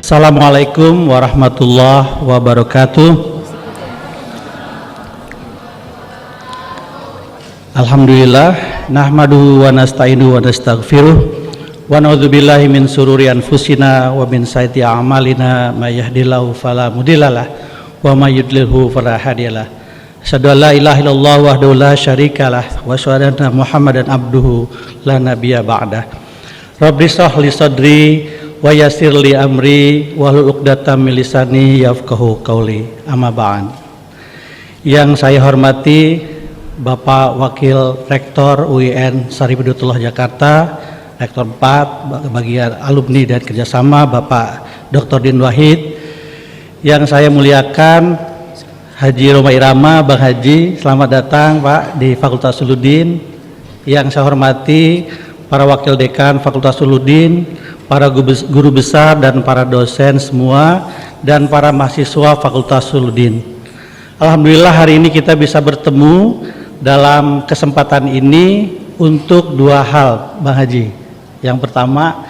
Assalamualaikum warahmatullahi wabarakatuh. Alhamdulillah, nahmaduhu wa nasta'inuhu wa nastaghfiruh wa na'udzubillahi min sururi anfusina wa min sayyiati a'malina may yahdihillahu fala mudhillalah wa may yudlilhu fala hadiyalah. Asyhadu an la ilaha illallah wahdahu la syarikalah wa asyhadu anna Muhammadan abduhu la nabiyya ba'dah. Rabbi shrah li sadri wa yassir li amri wahlul 'uqdatam min lisani yafqahu qawli. Amma ba'd. Yang saya hormati Bapak Wakil Rektor UIN Sarif Hidayatullah Jakarta, Rektor 4 bagian alumni dan kerjasama Bapak Dr. Din Wahid. Yang saya muliakan Haji Roma Irama, Bang Haji, selamat datang Pak di Fakultas Suluddin. Yang saya hormati para Wakil Dekan Fakultas Suluddin, para guru besar dan para dosen semua, dan para mahasiswa Fakultas Suluddin. Alhamdulillah hari ini kita bisa bertemu dalam kesempatan ini untuk dua hal, Bang Haji. Yang pertama,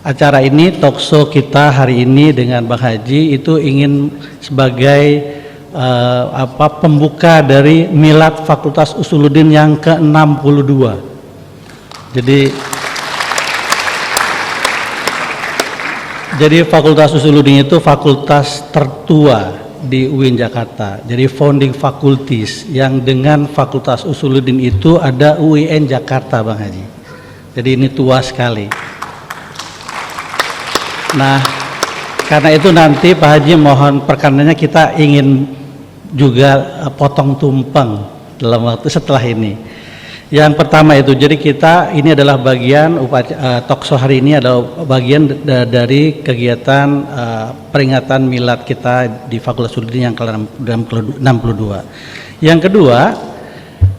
acara ini, talkshow kita hari ini dengan Bang Haji itu ingin sebagai pembuka dari Milad Fakultas Usuluddin yang ke-62. Jadi Fakultas Usuluddin itu fakultas tertua di UIN Jakarta. Jadi founding faculties, yang dengan Fakultas Usuluddin itu ada UIN Jakarta, Bang Haji. Jadi ini tua sekali. Nah, karena itu nanti Pak Haji mohon perkenannya, kita ingin juga potong tumpeng dalam waktu setelah ini. Yang pertama itu, jadi kita ini adalah bagian talkshow hari ini adalah bagian dari kegiatan peringatan milad kita di Fakultas Suluddin yang ke-62. Yang kedua,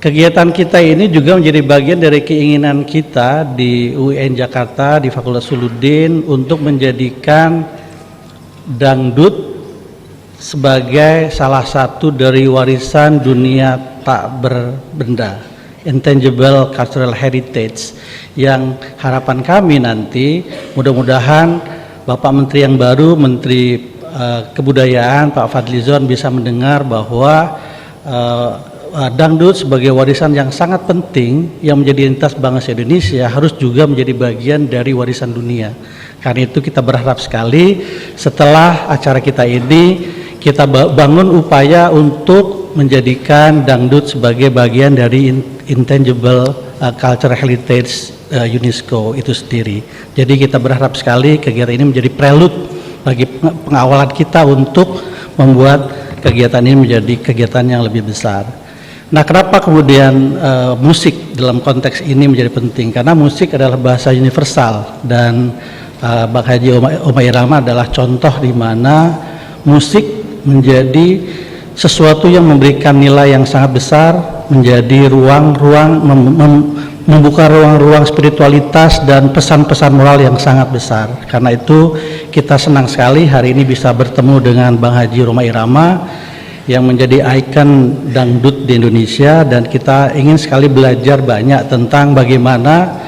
kegiatan kita ini juga menjadi bagian dari keinginan kita di UIN Jakarta, di Fakultas Suluddin, untuk menjadikan dangdut sebagai salah satu dari warisan dunia tak berbenda, intangible cultural heritage, yang harapan kami nanti mudah-mudahan Bapak Menteri yang baru, Menteri Kebudayaan Pak Fadlizon, bisa mendengar bahwa dangdut sebagai warisan yang sangat penting yang menjadi identitas bangsa Indonesia harus juga menjadi bagian dari warisan dunia. Karena itu kita berharap sekali setelah acara kita ini kita bangun upaya untuk menjadikan dangdut sebagai bagian dari intangible cultural heritage UNESCO itu sendiri. Jadi kita berharap sekali kegiatan ini menjadi prelude bagi pengawalan kita untuk membuat kegiatan ini menjadi kegiatan yang lebih besar. Nah, kenapa kemudian musik dalam konteks ini menjadi penting? Karena musik adalah bahasa universal, dan Bang Haji Roma Irama adalah contoh di mana musik menjadi sesuatu yang memberikan nilai yang sangat besar, menjadi membuka ruang-ruang spiritualitas dan pesan-pesan moral yang sangat besar. Karena itu kita senang sekali hari ini bisa bertemu dengan Bang Haji Roma Irama yang menjadi ikon dangdut di Indonesia, dan kita ingin sekali belajar banyak tentang bagaimana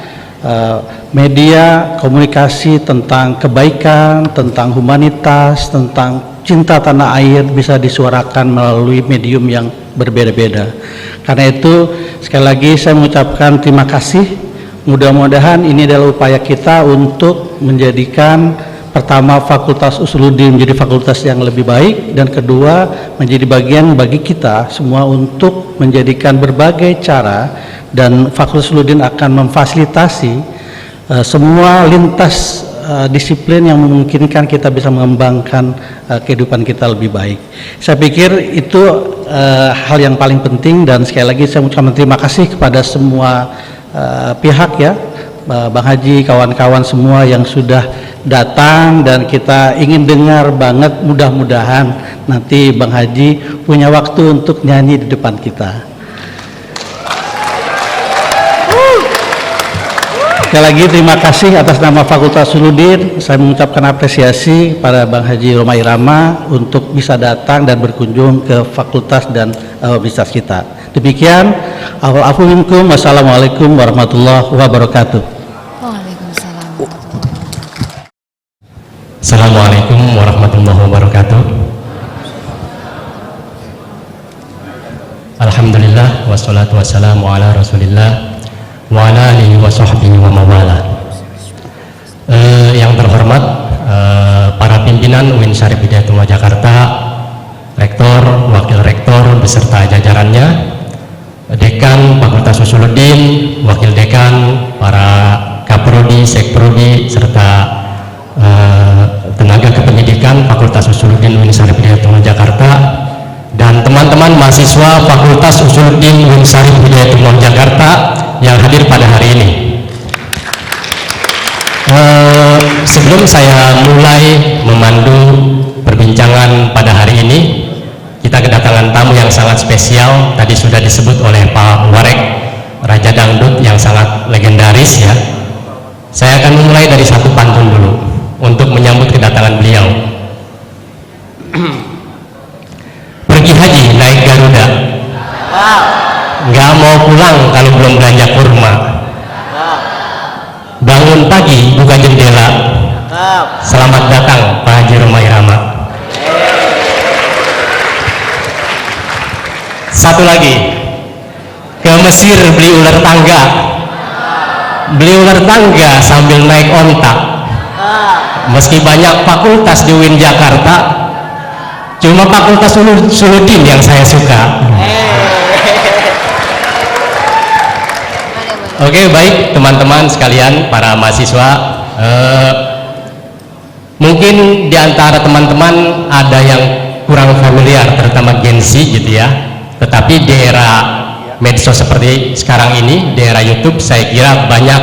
media komunikasi tentang kebaikan, tentang humanitas, tentang cinta tanah air bisa disuarakan melalui medium yang berbeda-beda. Karena itu sekali lagi saya mengucapkan terima kasih. Mudah-mudahan ini adalah upaya kita untuk menjadikan pertama Fakultas Usuluddin menjadi fakultas yang lebih baik, dan kedua menjadi bagian bagi kita semua untuk menjadikan berbagai cara, dan Fakultas Usuluddin akan memfasilitasi semua lintas disiplin yang memungkinkan kita bisa mengembangkan kehidupan kita lebih baik. Saya pikir itu hal yang paling penting, dan sekali lagi saya mengucapkan terima kasih kepada semua pihak ya, Bang Haji, kawan-kawan semua yang sudah datang, dan kita ingin dengar banget, mudah-mudahan nanti Bang Haji punya waktu untuk nyanyi di depan kita. Sekali lagi terima kasih atas nama Fakultas Suluddin. Saya mengucapkan apresiasi pada Bang Haji Roma Irama untuk bisa datang dan berkunjung ke fakultas dan universitas kita. Demikian, wassalamualaikum warahmatullahi wabarakatuh. Waalaikumsalam. Assalamualaikum warahmatullahi wabarakatuh. Alhamdulillah wassalatu wassalamu ala rasulillah wa ala alihi wa sahbihi wa mawala. Yang terhormat para pimpinan UIN Syarif Hidayatullah Jakarta, rektor, wakil rektor beserta jajarannya, dekan Fakultas Usuluddin, wakil dekan, para kaprodi, sekprodi, serta tenaga kependidikan Fakultas Usuluddin UIN Syarif Hidayatullah Jakarta, dan teman-teman mahasiswa Fakultas Usuluddin UIN Syarif Hidayatullah Jakarta yang hadir pada hari ini. Sebelum saya mulai memandu perbincangan pada hari ini, kita kedatangan tamu yang sangat spesial. Tadi sudah disebut oleh Pak Warek, Raja Dangdut yang sangat legendaris ya. Saya akan memulai dari satu pantun dulu untuk menyambut kedatangan beliau. Pergi haji naik Garuda, nggak mau pulang kalau belum belanja kurma. Bangun pagi buka jendela, selamat datang Pak Haji Rhoma Irama. Satu lagi, ke Mesir beli ular tangga, beli ular tangga sambil naik onta. Meski banyak fakultas di UIN Jakarta, cuma Fakultas Usuluddin yang saya suka. Oke, baik teman-teman sekalian, para mahasiswa, mungkin di antara teman-teman ada yang kurang familiar, terutama Gen Z gitu ya. Tetapi di era medsos seperti sekarang ini, di era YouTube, saya kira banyak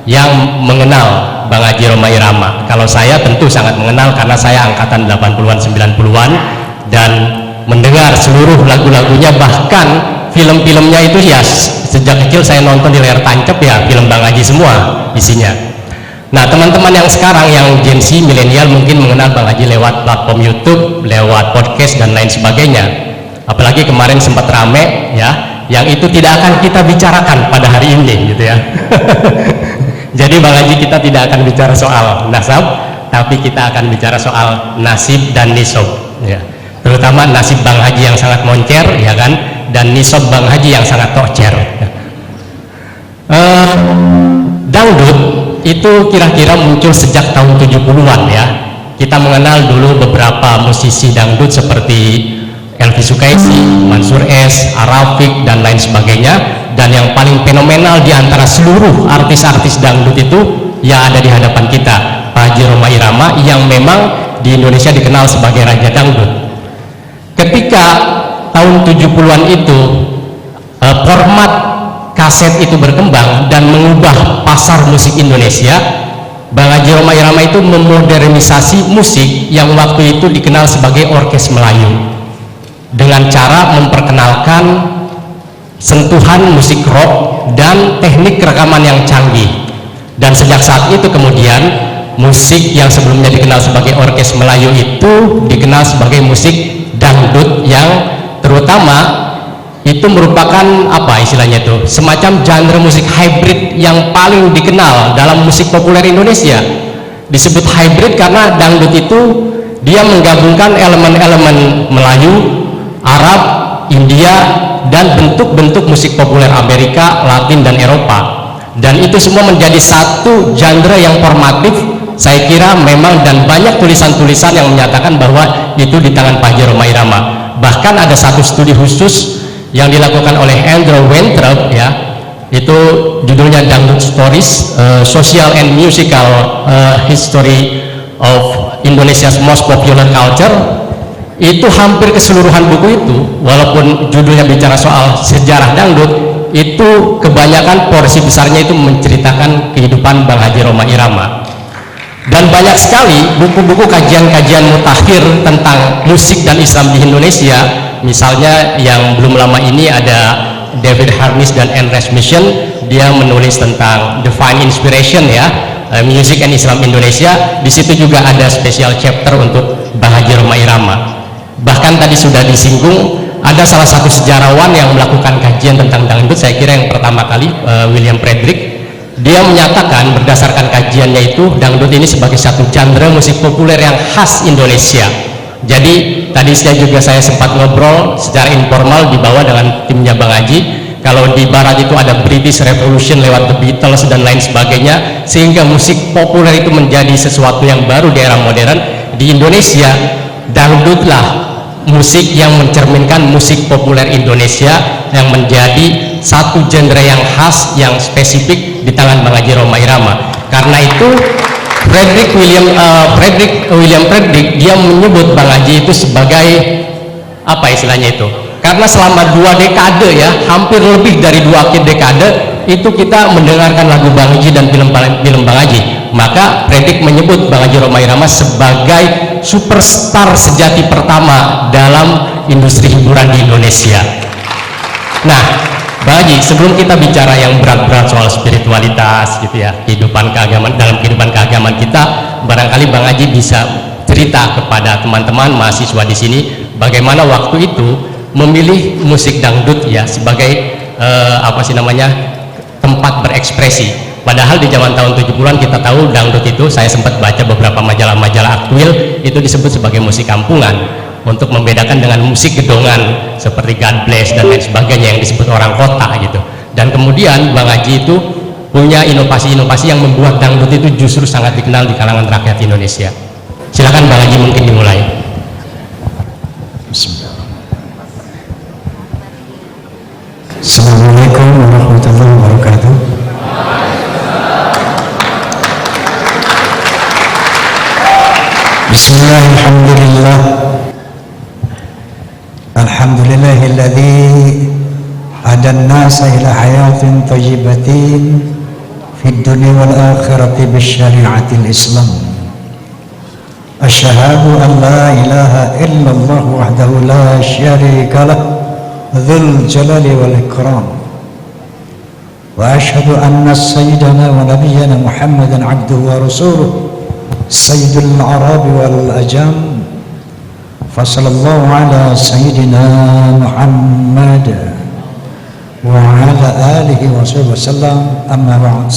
yang mengenal Bang Haji Rhoma Irama. Kalau saya tentu sangat mengenal karena saya angkatan 80-an 90-an dan mendengar seluruh lagu-lagunya, bahkan film-filmnya itu ya sejak kecil saya nonton di layar tancap ya, film Bang Haji semua isinya. Nah, teman-teman yang sekarang yang Gen Z, milenial mungkin mengenal Bang Haji lewat platform YouTube, lewat podcast dan lain sebagainya. Apalagi kemarin sempat rame ya, yang itu tidak akan kita bicarakan pada hari ini gitu ya. Jadi Bang Haji, kita tidak akan bicara soal nasab, tapi kita akan bicara soal nasib dan nisab ya. Terutama nasib Bang Haji yang sangat moncer ya kan, dan nisab Bang Haji yang sangat tocer ya. Dangdut itu kira-kira muncul sejak tahun 70-an ya. Kita mengenal dulu beberapa musisi dangdut seperti Elvi Sukaisi, Mansur S, Arafik dan lain sebagainya. Dan yang paling fenomenal di antara seluruh artis-artis dangdut itu ya ada di hadapan kita, Pak Haji Rhoma Irama, yang memang di Indonesia dikenal sebagai Raja Dangdut. Ketika tahun 70-an itu format kaset itu berkembang dan mengubah pasar musik Indonesia, Bang Haji Rhoma Irama itu memodernisasi musik yang waktu itu dikenal sebagai orkes Melayu dengan cara memperkenalkan sentuhan musik rock dan teknik rekaman yang canggih. Dan sejak saat itu kemudian musik yang sebelumnya dikenal sebagai orkes Melayu itu dikenal sebagai musik dangdut, yang terutama itu merupakan apa istilahnya itu, semacam genre musik hybrid yang paling dikenal dalam musik populer Indonesia. Disebut hybrid karena dangdut itu dia menggabungkan elemen-elemen Melayu, Arab, India, dan bentuk-bentuk musik populer Amerika, Latin, dan Eropa. Dan itu semua menjadi satu genre yang formatif, saya kira memang, dan banyak tulisan-tulisan yang menyatakan bahwa itu di tangan Pak Haji Rhoma Irama. Bahkan ada satu studi khusus yang dilakukan oleh Andrew Weintraub ya, itu judulnya Dangdut Stories, Social and Musical History of Indonesia's Most Popular Culture. Itu hampir keseluruhan buku itu, walaupun judulnya bicara soal sejarah dangdut, itu kebanyakan porsi besarnya itu menceritakan kehidupan Bang Haji Rhoma Irama. Dan banyak sekali buku-buku kajian-kajian mutakhir tentang musik dan Islam di Indonesia. Misalnya yang belum lama ini ada David Harness dan Anne Rasmussen, dia menulis tentang Divine Inspiration ya, Music and Islam Indonesia. Di situ juga ada special chapter untuk Bang Haji Rhoma Irama. Bahkan tadi sudah disinggung, ada salah satu sejarawan yang melakukan kajian tentang dangdut, saya kira yang pertama kali, William Frederick. Dia menyatakan berdasarkan kajiannya itu dangdut ini sebagai satu genre musik populer yang khas Indonesia. Jadi tadi saya sempat ngobrol secara informal dibawa dengan timnya Bang Haji. Kalau di barat itu ada British Revolution lewat The Beatles dan lain sebagainya, sehingga musik populer itu menjadi sesuatu yang baru di era modern. Di Indonesia, dangdutlah musik yang mencerminkan musik populer Indonesia yang menjadi satu genre yang khas, yang spesifik di tangan Bang Haji Rhoma Irama. Karena itu Frederick William Frederick dia menyebut Bang Haji itu sebagai apa istilahnya itu, karena selama 2 dekade ya, hampir lebih dari 2 dekade itu kita mendengarkan lagu Bang Haji dan film Bang Haji, maka Frederick menyebut Bang Haji Rhoma Irama sebagai superstar sejati pertama dalam industri hiburan di Indonesia. Nah Bang Haji, sebelum kita bicara yang berat-berat soal spiritualitas gitu ya, kehidupan keagamaan, dalam kehidupan keagamaan kita, barangkali Bang Haji bisa cerita kepada teman-teman mahasiswa di sini bagaimana waktu itu memilih musik dangdut ya sebagai tempat berekspresi. Padahal di zaman tahun 70-an kita tahu dangdut itu, saya sempat baca beberapa majalah-majalah aktuil, itu disebut sebagai musik kampungan, untuk membedakan dengan musik gedongan seperti God Bless dan lain sebagainya yang disebut orang kota gitu. Dan kemudian Bang Haji itu punya inovasi-inovasi yang membuat dangdut itu justru sangat dikenal di kalangan rakyat Indonesia. Silakan Bang Haji, mungkin dimulai. Assalamualaikum warahmatullahi wabarakatuh. Bismillahirrahmanirrahim. Alhamdulillahilladzi hadan nasa ila hayatin thayyibatin fid dunya wal akhirati bisyari'atil Islam. Asyhadu an la ilaha illallah wahdahu la syarika lah dzul jalali wal ikram. Wa asyhadu anna sayyidana wa nabiyyana Muhammadan abduhu wa rasuluh sayyidul a'rabi wal ajam. Fasallallahu ala sayyidina Muhammad wa ala alihi wa sallam, amma ba'd.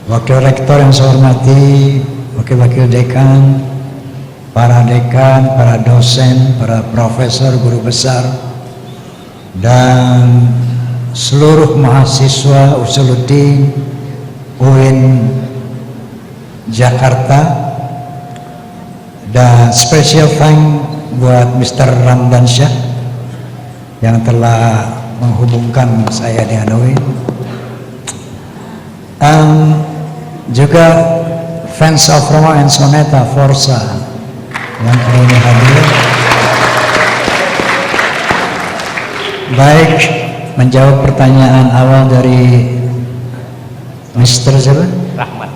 Wakil Rektor yang saya hormati, wakil-wakil dekan, para dosen, para profesor, guru besar, dan seluruh mahasiswa Usuluddin UIN Jakarta. Dan special thank buat Mr. Ramdan Syah yang telah menghubungkan saya dengan UIN. Juga fans of Roma and Soneta Forza yang hari ini hadir. Baik, menjawab pertanyaan awal dari Mr. siapa? Rahmat.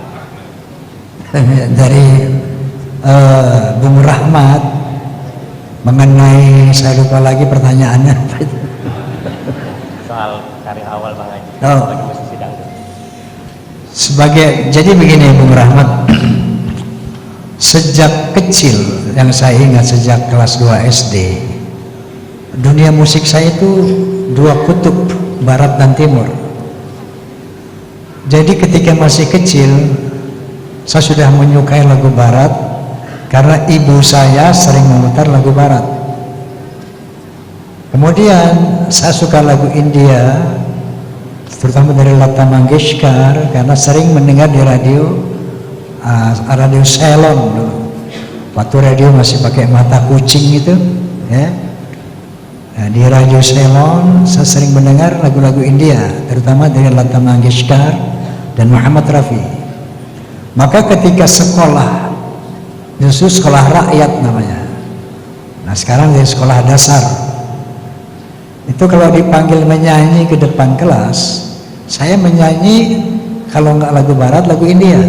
Dari Bung Rahmat mengenai, saya lupa lagi pertanyaannya apa itu. Soal karir awal Bang Haji sebagai musisi dangdut. Jadi begini Bung Rahmat, sejak kecil yang saya ingat sejak kelas 2 SD, dunia musik saya itu 2 kutub, barat dan timur. Jadi ketika masih kecil saya sudah menyukai lagu barat karena ibu saya sering memutar lagu barat. Kemudian saya suka lagu India, terutama dari Lata Mangeshkar, karena sering mendengar di radio Ceylon dulu. Waktu radio masih pakai mata kucing itu, ya. Nah, di radio Ceylon saya sering mendengar lagu-lagu India, terutama dari Lata Mangeshkar dan Muhammad Rafi. Maka ketika sekolah, justru sekolah rakyat namanya, nah sekarang dari sekolah dasar, itu kalau dipanggil menyanyi ke depan kelas, saya menyanyi kalau nggak lagu barat, lagu India.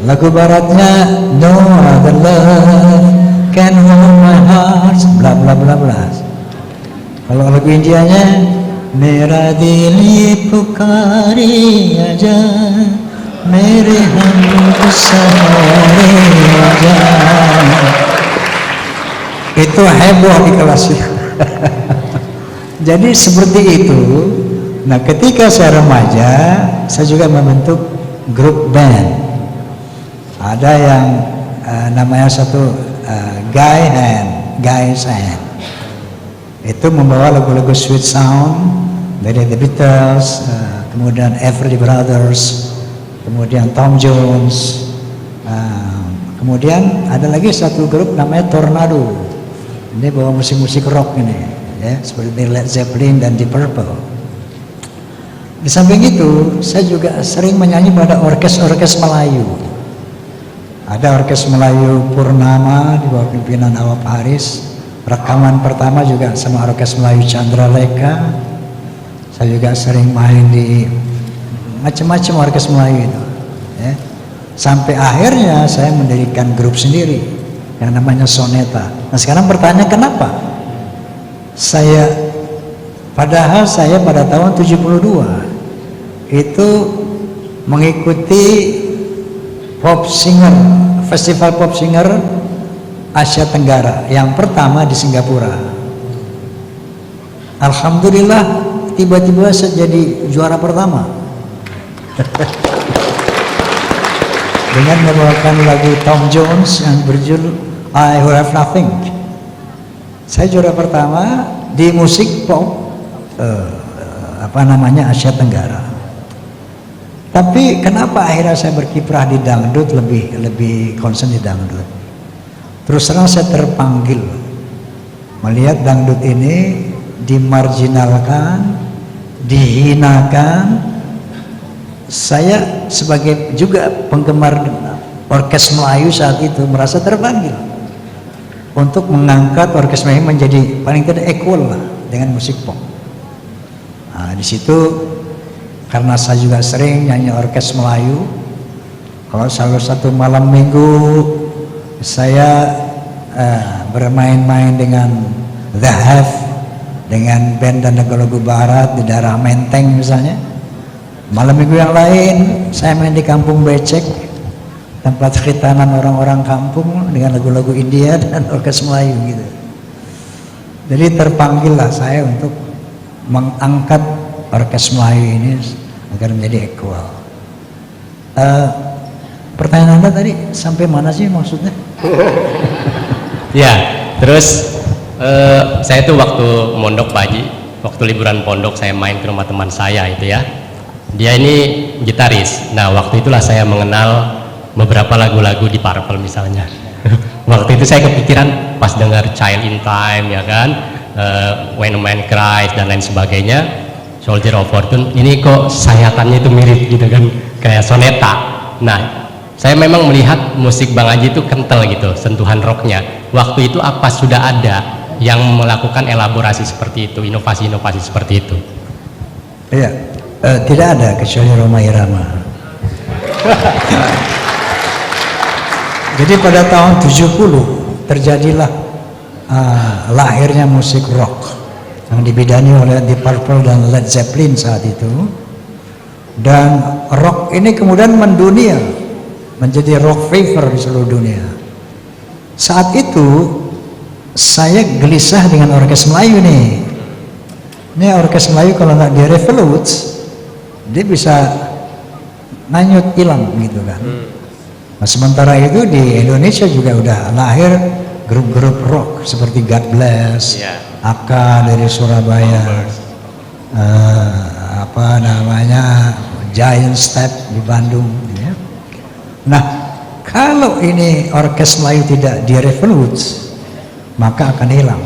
Lagu baratnya No Other Love Can Hold My Heart, bla bla bla bla. Kalau lagu Indianya Mera dil pukari aja, mere hum sahare aja. Itu heboh di kelas. Jadi seperti itu, Nah, ketika saya remaja, saya juga membentuk grup band. Ada yang namanya satu Guys Hand. Itu membawa lagu-lagu sweet sound dari The Beatles, kemudian Everly Brothers, kemudian Tom Jones, kemudian ada lagi satu grup namanya Tornado. Ini bawa musik-musik rock ini, ya, seperti Led Zeppelin dan Deep Purple. Di samping itu, saya juga sering menyanyi pada orkes Melayu. Ada orkes Melayu Purnama di bawah pimpinan Awap Haris. Rekaman pertama juga sama orkes Melayu Chandraleka. Saya juga sering main di macam-macam orkes Melayu itu, ya. Sampai akhirnya saya mendirikan grup sendiri yang namanya Soneta. Nah, sekarang pertanyaan kenapa? Padahal saya pada tahun 72 itu mengikuti festival pop singer Asia Tenggara yang pertama di Singapura. Alhamdulillah tiba-tiba saya jadi juara pertama dengan membawakan lagu Tom Jones yang berjudul I Who Have Nothing. Saya juara pertama di musik pop Asia Tenggara. Tapi kenapa akhirnya saya berkiprah di dangdut, lebih concern di dangdut? Terus terang saya terpanggil melihat dangdut ini dimarginalkan, dihinakan. Saya sebagai juga penggemar orkes Melayu saat itu merasa terpanggil untuk mengangkat orkes Melayu menjadi paling tidak equal lah dengan musik pop. Nah, di situ karena saya juga sering nyanyi orkes Melayu, kalau salah satu malam minggu saya bermain-main dengan The Have, dengan band dan lagu-lagu barat di daerah Menteng misalnya. Malam minggu yang lain saya main di Kampung Becek, tempat khitanan orang-orang kampung dengan lagu-lagu India dan orkes Melayu gitu. Jadi terpanggillah saya untuk mengangkat orkes Melayu ini agar menjadi equal. Pertanyaan Anda tadi sampai mana sih maksudnya? Ya, terus saya tuh waktu mondok Pak Haji, waktu liburan pondok saya main ke rumah teman saya itu ya. Dia ini gitaris. Nah, waktu itulah saya mengenal beberapa lagu-lagu di Purple misalnya. Waktu itu saya kepikiran pas dengar Child in Time ya kan, When a Man Cries dan lain sebagainya. Soldier of Fortune, ini kok sayatannya itu mirip gitu kan, kayak soneta. Nah, saya memang melihat musik Bang Haji itu kental gitu, sentuhan rocknya. Waktu itu apa sudah ada yang melakukan elaborasi seperti itu, inovasi-inovasi seperti itu? Iya, tidak ada kecuali Rhoma Irama. Jadi pada tahun 70 terjadilah lahirnya musik rock yang dibidani oleh Deep Purple dan Led Zeppelin saat itu. Dan rock ini kemudian mendunia, menjadi rock fever di seluruh dunia. Saat itu saya gelisah dengan orkes Melayu nih. Ini orkes Melayu kalau nggak direvolute, dia bisa nanyut hilang gitu kan. Nah, sementara itu di Indonesia juga udah lahir grup-grup rock seperti God Bless, Aka dari Surabaya, Giant Step di Bandung, ya. Nah, kalau ini orkes Melayu tidak direvolute, maka akan hilang.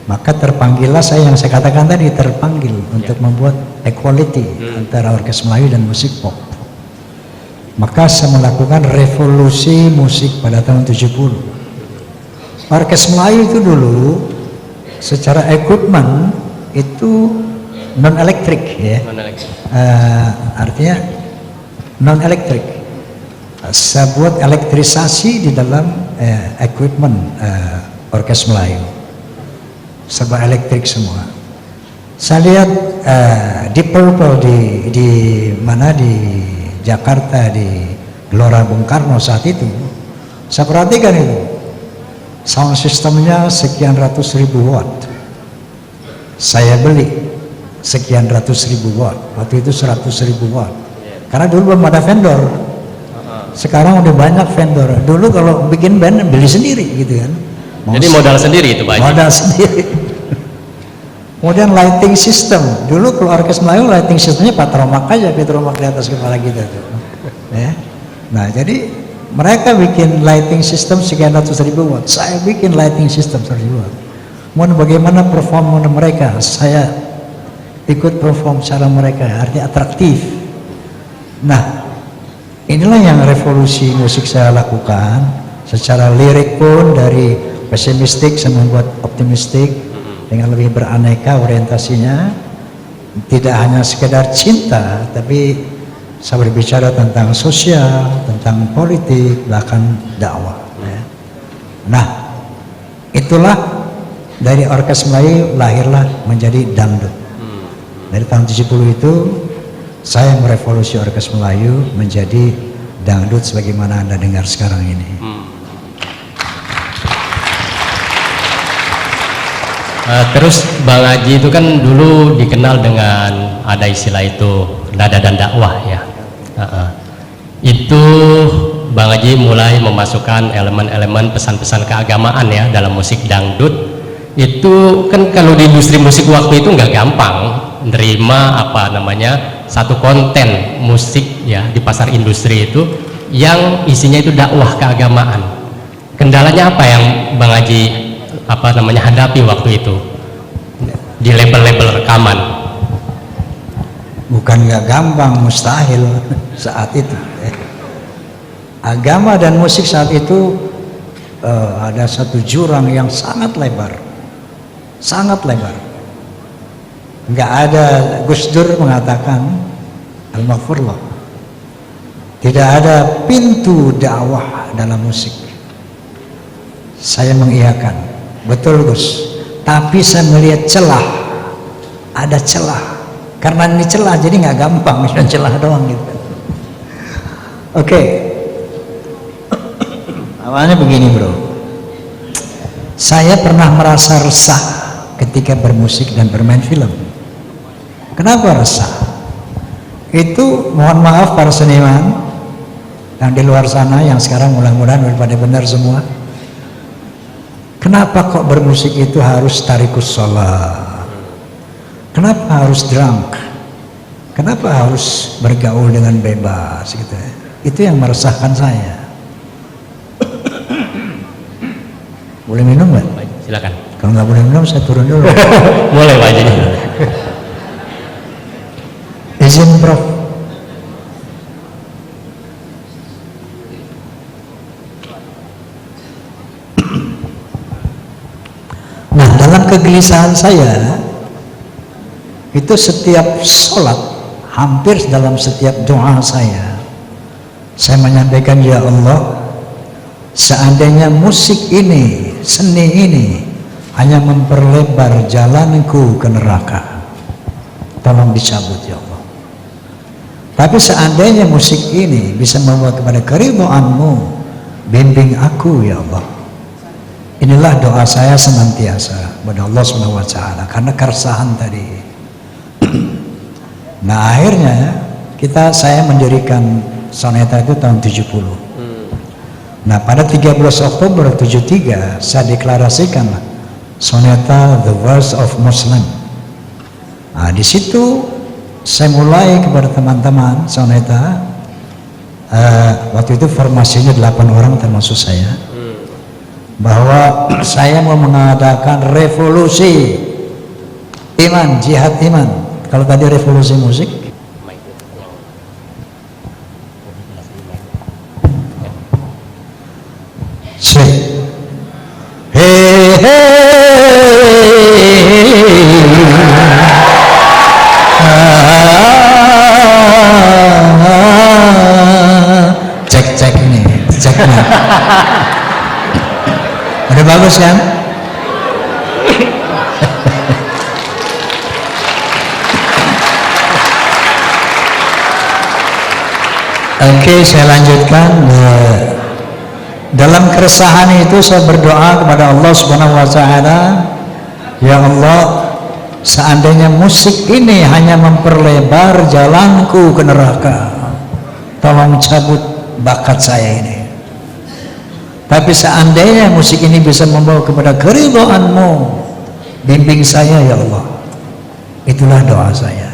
Maka terpanggillah saya, yang saya katakan tadi, terpanggil untuk membuat equality antara orkes Melayu dan musik pop. Maka saya melakukan revolusi musik pada tahun 70. Orkes Melayu itu dulu secara equipment itu non elektrik ya. Artinya non elektrik. Saya buat elektrisasi di dalam equipment orkes Melayu. Serba elektrik semua. Saya lihat Deep Purple di mana di Jakarta, di Gelora Bung Karno saat itu. Saya perhatikan itu. Sound systemnya sekian ratus ribu watt. Saya beli sekian ratus ribu watt, waktu itu 100.000 watt. Karena dulu belum ada vendor. Sekarang udah banyak vendor. Dulu kalau bikin band beli sendiri gitu kan. Jadi modal sendiri itu Pak Haji? Modal sendiri. Kemudian lighting system. Dulu kalau orkes Melayu lighting systemnya patromak aja, petromak di atas kepala kita tuh. Ya. Nah jadi mereka bikin lighting system sekian ratus ribu watt. Saya bikin lighting system 100.000 watt. Mau bagaimana perform mereka? Saya ikut perform cara mereka, artinya atraktif. Nah, inilah yang revolusi musik saya lakukan. Secara lirik pun dari pesimistik saya membuat optimistik dengan lebih beraneka orientasinya. Tidak hanya sekedar cinta, tapi saya berbicara tentang sosial, tentang politik, bahkan dakwah. Ya. Nah, itulah dari orkes Melayu lahirlah menjadi dangdut. Dari tahun 70 itu saya merevolusi orkes Melayu menjadi dangdut sebagaimana Anda dengar sekarang ini. Terus Bang Haji itu kan dulu dikenal dengan ada istilah itu nada dan dakwah ya. Itu Bang Haji mulai memasukkan elemen-elemen pesan-pesan keagamaan ya dalam musik dangdut. Itu kan kalau di industri musik waktu itu nggak gampang nerima satu konten musik ya di pasar industri itu yang isinya itu dakwah keagamaan. Kendalanya apa yang Bang Haji hadapi waktu itu di label-label rekaman? Bukan nggak gampang, mustahil saat itu. Agama dan musik saat itu ada satu jurang yang sangat lebar. Sangat lebar. Nggak ada, Gus Dur mengatakan al-maghfurlah, tidak ada pintu dakwah dalam musik. Saya mengiyakan, betul Gus, tapi saya melihat celah, ada celah. Karena ini celah jadi nggak gampang, cuma celah doang gitu. Oke. Awalnya begini bro, saya pernah merasa resah ketika bermusik dan bermain film. Kenapa resah? Itu mohon maaf para seniman yang di luar sana yang sekarang mudah-mudahan udah pada benar semua. Kenapa kok bermusik itu harus tarikus sholat? Kenapa harus drunk? Kenapa harus bergaul dengan bebas gitu? Itu yang meresahkan saya. Boleh minum nggak? Silakan. Kalau nggak boleh minum saya turun dulu. Boleh Pak Haji. Izin Prof. Nah dalam kegelisahan saya itu setiap sholat, hampir dalam setiap doa saya menyampaikan, ya Allah, seandainya musik ini, seni ini hanya memperlebar jalanku ke neraka, tolong dicabut ya Allah. Tapi seandainya musik ini bisa membawa kepada keridhaan-Mu, bimbing aku ya Allah. Inilah doa saya senantiasa kepada Allah Subhanahu wa taala karena keresahan tadi. Nah akhirnya saya mendirikan Soneta itu tahun 70. Nah pada 13 Oktober 73 saya deklarasikan Soneta The Verse of Muslim. Nah di situ saya mulai kepada teman-teman Soneta. Waktu itu formasinya 8 orang termasuk saya, bahwa saya mau mengadakan revolusi iman, jihad iman. Kalau tadi revolusi musik, cek ini, cek nih. Udah bagus kan? Oke, saya lanjutkan. Dalam keresahan itu saya berdoa kepada Allah Subhanahu wa taala, ya Allah, seandainya musik ini hanya memperlebar jalanku ke neraka, tolong cabut bakat saya ini. Tapi seandainya musik ini bisa membawa kepada keridhaan-Mu, bimbing saya ya Allah. Itulah doa saya.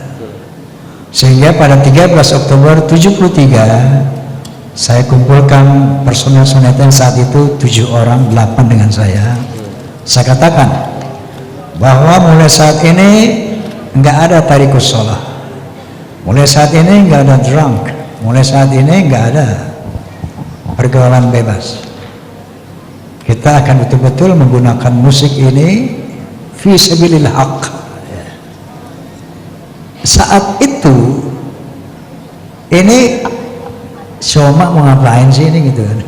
Sehingga pada 13 Oktober 73 saya kumpulkan personel soneta yang saat itu 7 orang, 8 dengan saya. Saya katakan bahwa mulai saat ini nggak ada tarikus sholah, mulai saat ini nggak ada drunk, mulai saat ini nggak ada pergaulan bebas. Kita akan betul-betul menggunakan musik ini fi sabilil haq. Saat itu ini Syoma mau ngapain sih ini gitu kan.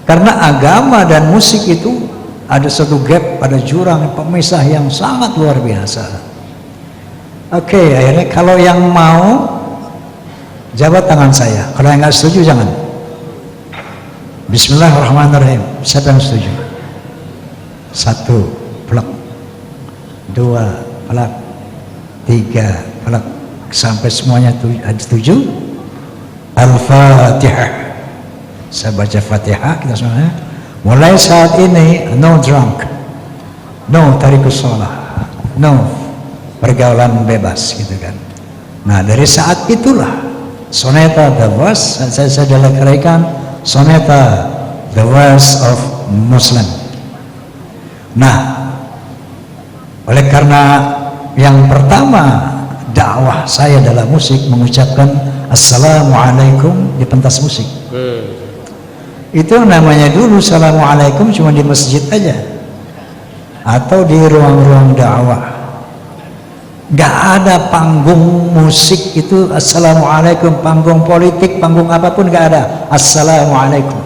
Karena agama dan musik itu ada satu gap, ada jurang pemisah yang sangat luar biasa. Oke, akhirnya kalau yang mau jabat tangan saya, kalau yang nggak setuju jangan. Bismillahirrahmanirrahim. Siapa yang setuju? 1 plak, 2 plak, 3 plak, sampai semuanya setuju. Al-Fatihah. Saya baca Fatihah kita semuanya. Mulai saat ini no drunk, no tarikus sholah, no pergaulan bebas gitu kan. Nah dari saat itulah soneta The Voice, saya delegasikan soneta The Voice of Muslim. Nah oleh karena yang pertama dakwah saya dalam musik mengucapkan Assalamualaikum di pentas musik. Itu namanya dulu Assalamualaikum cuma di masjid aja atau di ruang-ruang dakwah. Gak ada panggung musik itu Assalamualaikum, panggung politik, panggung apapun gak ada Assalamualaikum.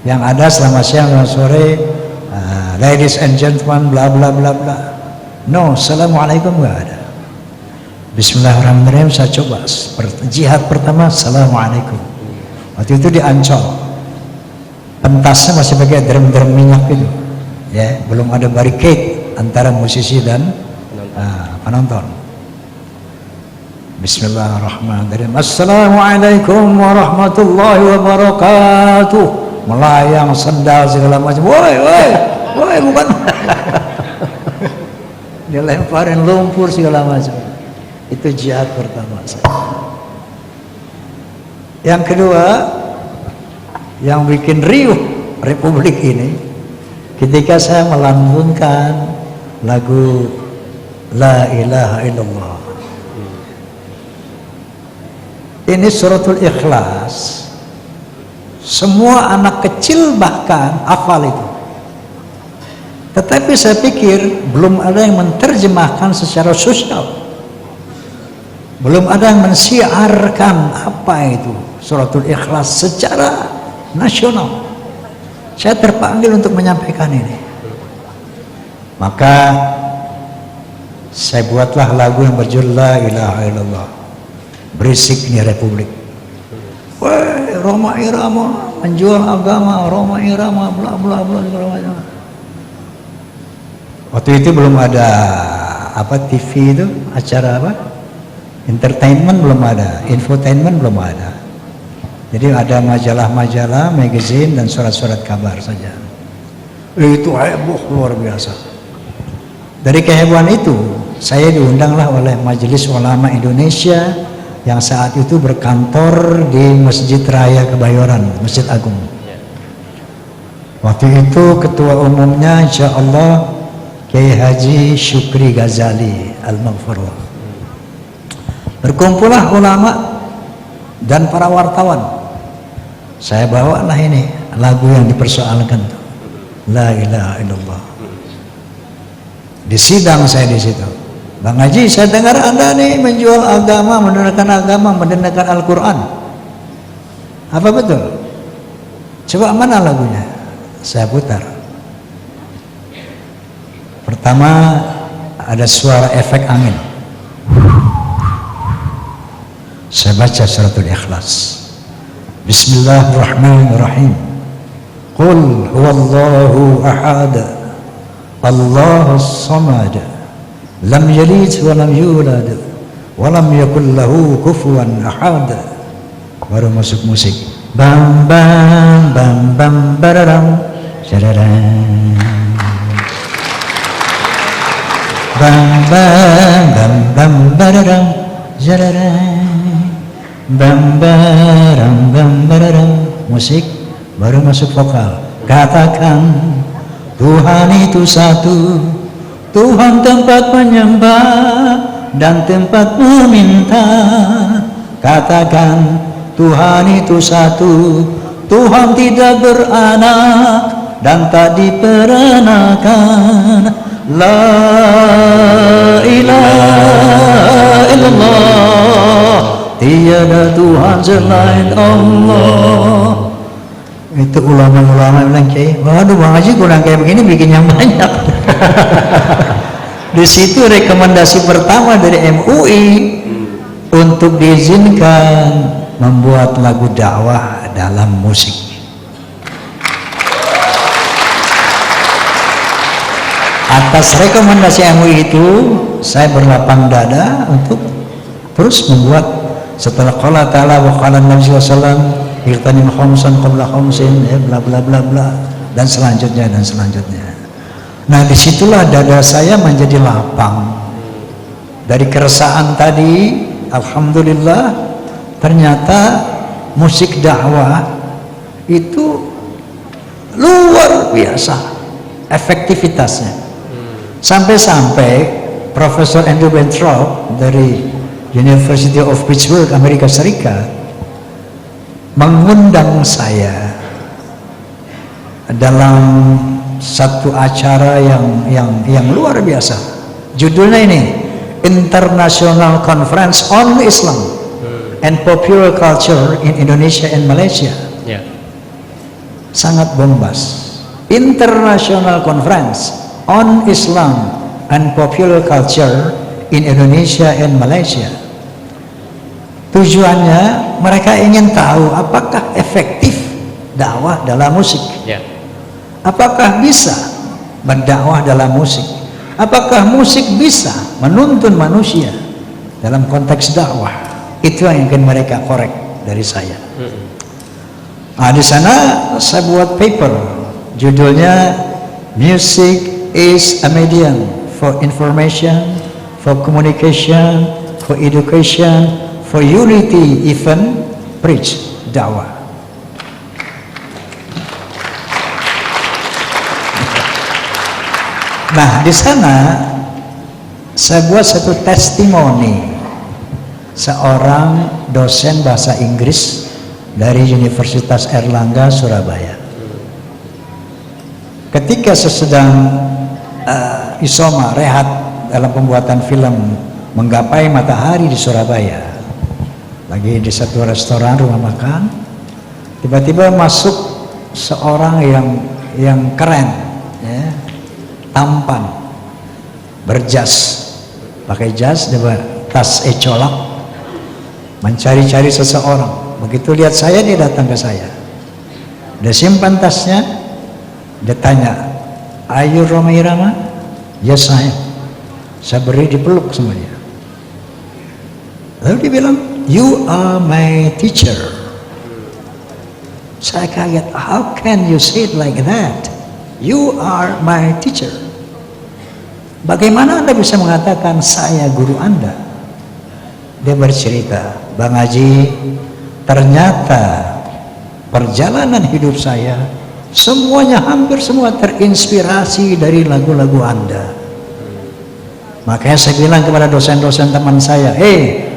Yang ada selamat siang, selamat sore, ladies and gentlemen, bla bla bla bla. No, Assalamualaikum gak ada. Bismillahirrahmanirrahim. Saya coba jihad pertama Assalamualaikum. Waktu itu di Ancol, pentasnya masih pakai drum-drum minyak itu, ya, belum ada barricade antara musisi dan penonton. Bismillahirrahmanirrahim. Assalamualaikum warahmatullahi wabarakatuh. Melayang sendal segala macam. Woi, bukan. Dia lemparin lumpur segala macam. Itu jihad pertama saya. Yang kedua, yang bikin riuh Republik ini ketika saya melantunkan lagu La ilaha illallah. Ini suratul Ikhlas. Semua anak kecil bahkan hafal itu. Tetapi saya pikir belum ada yang menerjemahkan secara sosial. Belum ada yang mensiarkan apa itu suratul Ikhlas secara nasional. Saya terpanggil untuk menyampaikan ini. Maka saya buatlah lagu yang berjudul La ilaha illallah. Berisik nih Republik. Wah, Roma Irama menjual agama, Roma Irama bla bla bla segala macam. Waktu itu belum ada TV itu, acara apa? Entertainment belum ada, infotainment belum ada. Jadi ada majalah-majalah, magazine dan surat-surat kabar saja. Itu heboh luar biasa. Dari kehebohan itu, saya diundanglah oleh Majelis Ulama Indonesia yang saat itu berkantor di Masjid Raya Kebayoran, Masjid Agung. Waktu itu ketua umumnya insya Allah Kiai Haji Syukri Ghazali Al-Maghfurlah. Berkumpullah ulama dan para wartawan. Saya bawalah ini lagu yang dipersoalkan, La ilaha illallah. Di sidang saya di situ, Bang Haji, saya dengar Anda nih menjual agama, mendengarkan Al-Quran. Apa betul? Coba mana lagunya? Saya putar. Pertama ada suara efek angin. Saya baca suratul Ikhlas. Bismillahirrahmanirrahim. Qul huwallahu ahad. Allahus samad, lam yalid wa lam yulad, wa lam yakul lahu kufuwan ahad. Baru masuk musik. Bam bam bam bam bararam jararam. Bam bam bam bam bararam jararam. Bam baram bam bararam. Musik, baru masuk vokal. Katakan Tuhan itu satu, Tuhan tempat menyembah dan tempat meminta. Katakan Tuhan itu satu, Tuhan tidak beranak dan tak diperanakan. La ilaha illallah, tiada Tuhan selain Allah. Itu ulama-ulama bilang, Kiai, waduh Bang Haji kurang kayak begini bikin yang banyak. Di situ rekomendasi pertama dari MUI untuk diizinkan membuat lagu dakwah dalam musik. Atas rekomendasi MUI itu, saya berlapang dada untuk terus membuat setelah qala ta'ala wa qala Nabi sallallahu alaihi wasallam irtanim khamsan qabla khamsin, bla bla bla bla, dan selanjutnya dan selanjutnya. Nah, disitulah dada saya menjadi lapang. Dari keresahan tadi, alhamdulillah, ternyata musik dakwah itu luar biasa efektivitasnya. Sampai-sampai Profesor Andrew Weintraub dari University of Pittsburgh, Amerika Serikat, mengundang saya dalam satu acara yang luar biasa. Judulnya ini, International Conference on Islam and Popular Culture in Indonesia and Malaysia. Sangat bombas. International Conference on Islam and Popular Culture in Indonesia and Malaysia. Tujuannya mereka ingin tahu apakah efektif dakwah dalam musik. Apakah bisa berdakwah dalam musik? Apakah musik bisa menuntun manusia dalam konteks dakwah? Itu yang ingin mereka korek dari saya. Nah, di sana saya buat paper, judulnya Music is a medium for information, for communication, for education, for unity, even preach dakwah. Nah, di sana saya buat satu testimoni seorang dosen bahasa Inggris dari Universitas Airlangga Surabaya. Ketika saya sedang isoma rehat dalam pembuatan film Menggapai Matahari di Surabaya, lagi di satu restoran rumah makan, tiba-tiba masuk seorang yang keren, ya, tampan, berjas, pakai jas, tas ecolak, mencari-cari seseorang. Begitu lihat saya, dia datang ke saya, dia simpan tasnya, dia tanya, "Are you Rhoma Irama?" "Yes, saya beri, dipeluk sama dia. Lalu dia bilang, "You are my teacher." Saya kaget, "How can you say it like that? You are my teacher." Bagaimana Anda bisa mengatakan saya guru Anda? Dia bercerita, "Bang Haji, ternyata perjalanan hidup saya semuanya, hampir semua terinspirasi dari lagu-lagu Anda." Makanya saya bilang kepada dosen-dosen teman saya,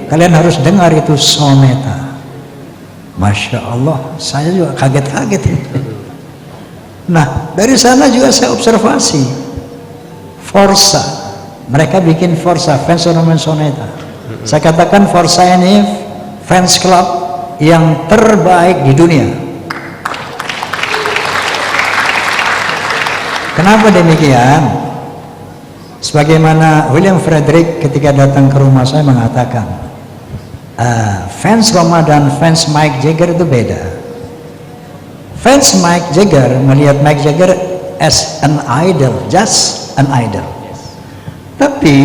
kalian harus dengar itu soneta. Masya Allah, saya juga kaget-kaget. Nah, dari sana juga saya observasi Forza, mereka bikin Forza, fans ornament soneta. Saya katakan Forza ini fans club yang terbaik di dunia. Kenapa demikian? Sebagaimana William Frederick ketika datang ke rumah saya mengatakan, fans Rhoma dan fans Mick Jagger itu beda. Fans Mick Jagger melihat Mick Jagger as an idol, just an idol. Tapi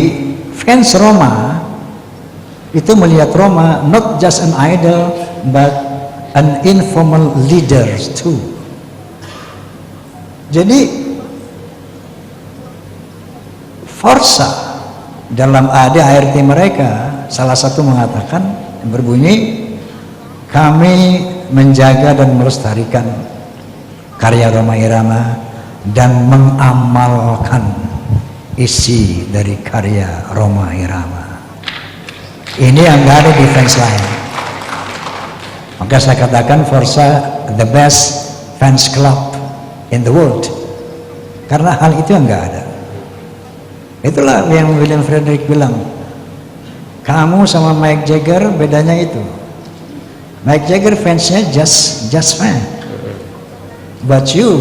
fans Roma itu melihat Roma not just an idol but an informal leader too. Jadi Forza dalam ADART mereka salah satu mengatakan yang berbunyi, kami menjaga dan melestarikan karya Roma Irama dan mengamalkan isi dari karya Roma Irama. Ini yang nggak ada di fans lain. Maka saya katakan Forza the best fans club in the world, karena hal itu yang nggak ada. Itulah yang William Frederick bilang, kamu sama Mick Jagger bedanya itu. Mick Jagger fansnya just fan, but you,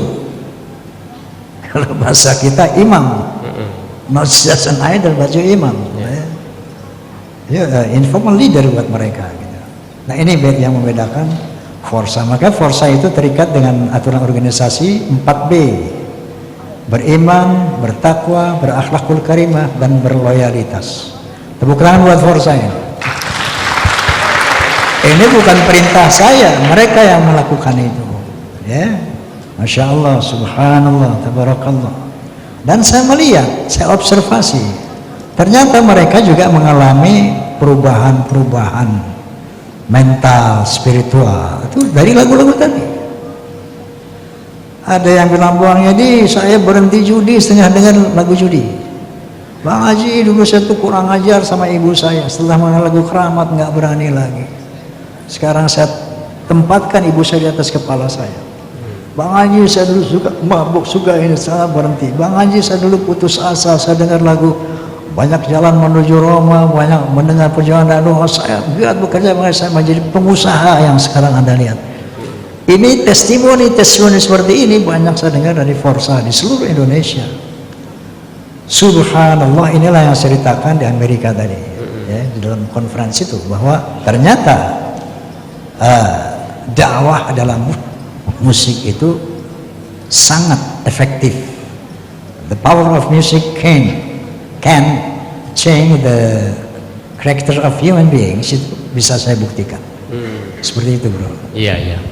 kalau bahasa kita, imam, not just an idol but you imam. Informal leader buat mereka gitu. Nah ini yang membedakan Forza. Maka Forza itu terikat dengan aturan organisasi 4B: beriman, bertakwa, berakhlakul karimah, dan berloyalitas. Tepuk tangan buat Forza ini. Ini bukan perintah saya, mereka yang melakukan itu. Ya, Masya Allah, Subhanallah, Tabarakallah. Dan saya melihat, saya observasi, ternyata mereka juga mengalami perubahan-perubahan mental, spiritual. Itu dari lagu-lagu tadi. Ada yang bilang, Bang Yadi, saya berhenti judi setengah dengar lagu judi. Bang Haji, dulu saya tuh kurang ajar sama ibu saya. Setelah mengenal lagu Keramat nggak berani lagi. Sekarang saya tempatkan ibu saya di atas kepala saya. Bang Haji, saya dulu suka mabuk, suka ini, saya berhenti. Bang Haji, saya dulu putus asa, saya dengar lagu banyak jalan menuju Roma, banyak mendengar perjalanan doa. Saya giat bekerja, makanya saya menjadi pengusaha yang sekarang Anda lihat. Ini testimoni seperti ini banyak saya dengar dari Forza di seluruh Indonesia. Subhanallah, inilah yang saya ceritakan di Amerika tadi, ya, di dalam konferensi itu, bahwa ternyata dakwah dalam musik itu sangat efektif. The power of music can change the character of human beings. Itu bisa saya buktikan. Seperti itu, bro. Iya.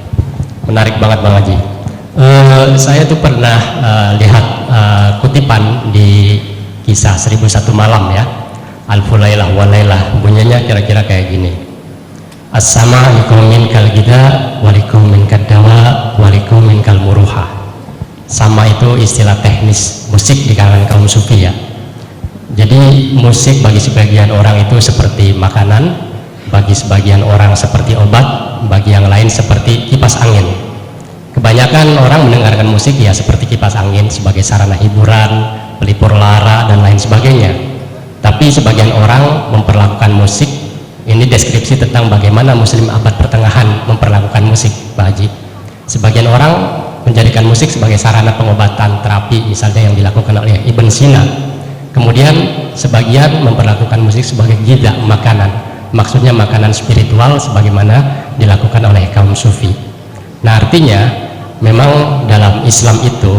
Menarik banget Bang Haji. Saya tuh pernah lihat kutipan di kisah 1001 malam ya, Alfulailah walailah, bunyinya kira-kira kayak gini: As-sama'alikum min kal gida walikum min kaddawa walikum min kal muruha. Sama itu istilah teknis musik di kalangan kaum sufi ya. Jadi musik bagi sebagian orang itu seperti makanan, bagi sebagian orang seperti obat, bagi yang lain seperti kipas angin. Kebanyakan orang mendengarkan musik ya seperti kipas angin sebagai sarana hiburan, pelipur lara dan lain sebagainya. Tapi sebagian orang memperlakukan musik, ini deskripsi tentang bagaimana muslim abad pertengahan memperlakukan musik, Pak Haji. Sebagian orang menjadikan musik sebagai sarana pengobatan, terapi, misalnya yang dilakukan oleh Ibn Sina. Kemudian sebagian memperlakukan musik sebagai giza, makanan, maksudnya makanan spiritual sebagaimana dilakukan oleh kaum sufi. Nah artinya memang dalam Islam itu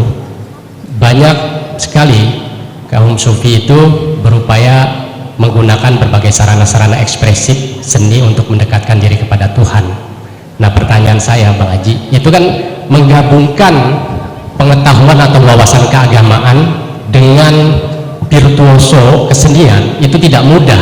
banyak sekali kaum sufi itu berupaya menggunakan berbagai sarana-sarana ekspresif seni untuk mendekatkan diri kepada Tuhan. Nah pertanyaan saya Bang Haji, itu kan menggabungkan pengetahuan atau wawasan keagamaan dengan virtuoso kesenian itu tidak mudah.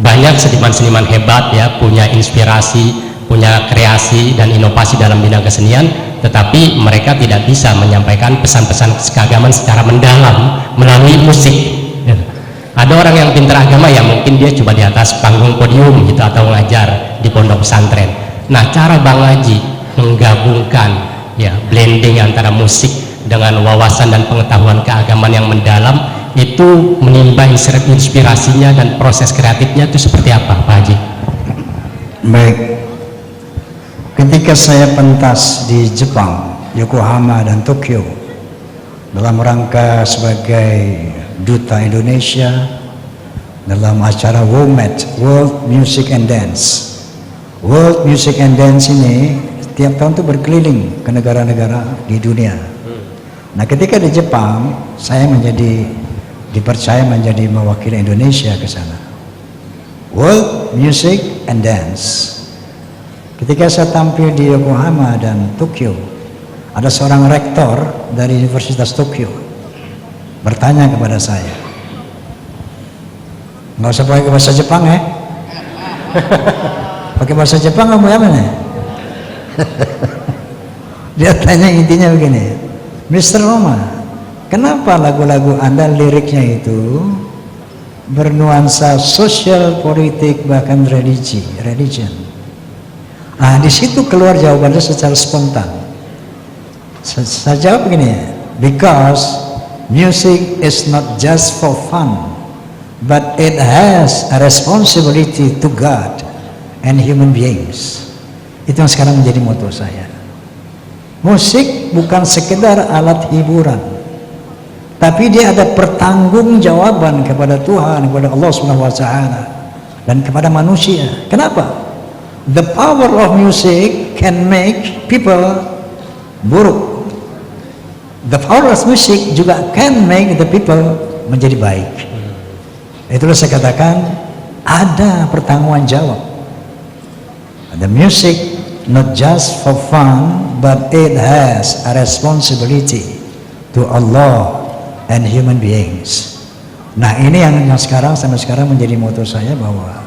Banyak seniman-seniman hebat ya, punya inspirasi, punya kreasi dan inovasi dalam bidang kesenian, tetapi mereka tidak bisa menyampaikan pesan-pesan keagamaan secara mendalam melalui musik. Ada orang yang pintar agama ya mungkin dia coba di atas panggung podium gitu atau ngajar di pondok pesantren. Nah cara Bang Haji menggabungkan ya blending antara musik dengan wawasan dan pengetahuan keagamaan yang mendalam itu menimba inspirasinya dan proses kreatifnya itu seperti apa Pak Haji? Baik, ketika saya pentas di Jepang, Yokohama dan Tokyo dalam rangka sebagai duta Indonesia dalam acara WOMAD, World Music and Dance. World Music and Dance ini setiap tahun itu berkeliling ke negara-negara di dunia. Nah ketika di Jepang saya menjadi dipercaya menjadi mewakili Indonesia ke sana. World Music and Dance. Ketika saya tampil di Yokohama dan Tokyo, ada seorang rektor dari Universitas Tokyo bertanya kepada saya, nggak usah pakai bahasa Jepang ya, pakai bahasa Jepang kamu ya mana? Dia tanya intinya begini, Mr. Roma, kenapa lagu-lagu Anda liriknya itu bernuansa sosial, politik, bahkan religion? Nah, di situ keluar jawabannya secara spontan. Saya jawab begini, because music is not just for fun, but it has a responsibility to God and human beings. Itu yang sekarang menjadi motto saya. Musik bukan sekedar alat hiburan, tapi dia ada pertanggungjawaban kepada Tuhan, kepada Allah Subhanahu wa taala, dan kepada manusia. Kenapa? The power of music can make people buruk. The power of music juga can make the people menjadi baik. Itulah saya katakan ada pertanggungan jawab. The music not just for fun, but it has a responsibility to Allah and human beings. Nah, ini yang sekarang sampai sekarang menjadi motto saya, bahwa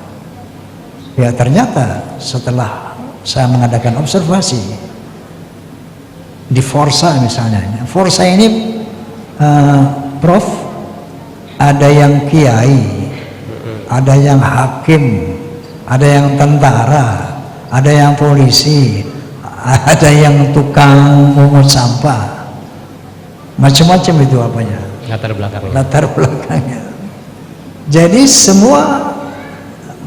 ya ternyata setelah saya mengadakan observasi di Forsa misalnya, Forsa ini Prof, ada yang kiai, ada yang hakim, ada yang tentara, ada yang polisi, ada yang tukang mungut sampah, macam-macam itu apanya, latar belakangnya. Jadi semua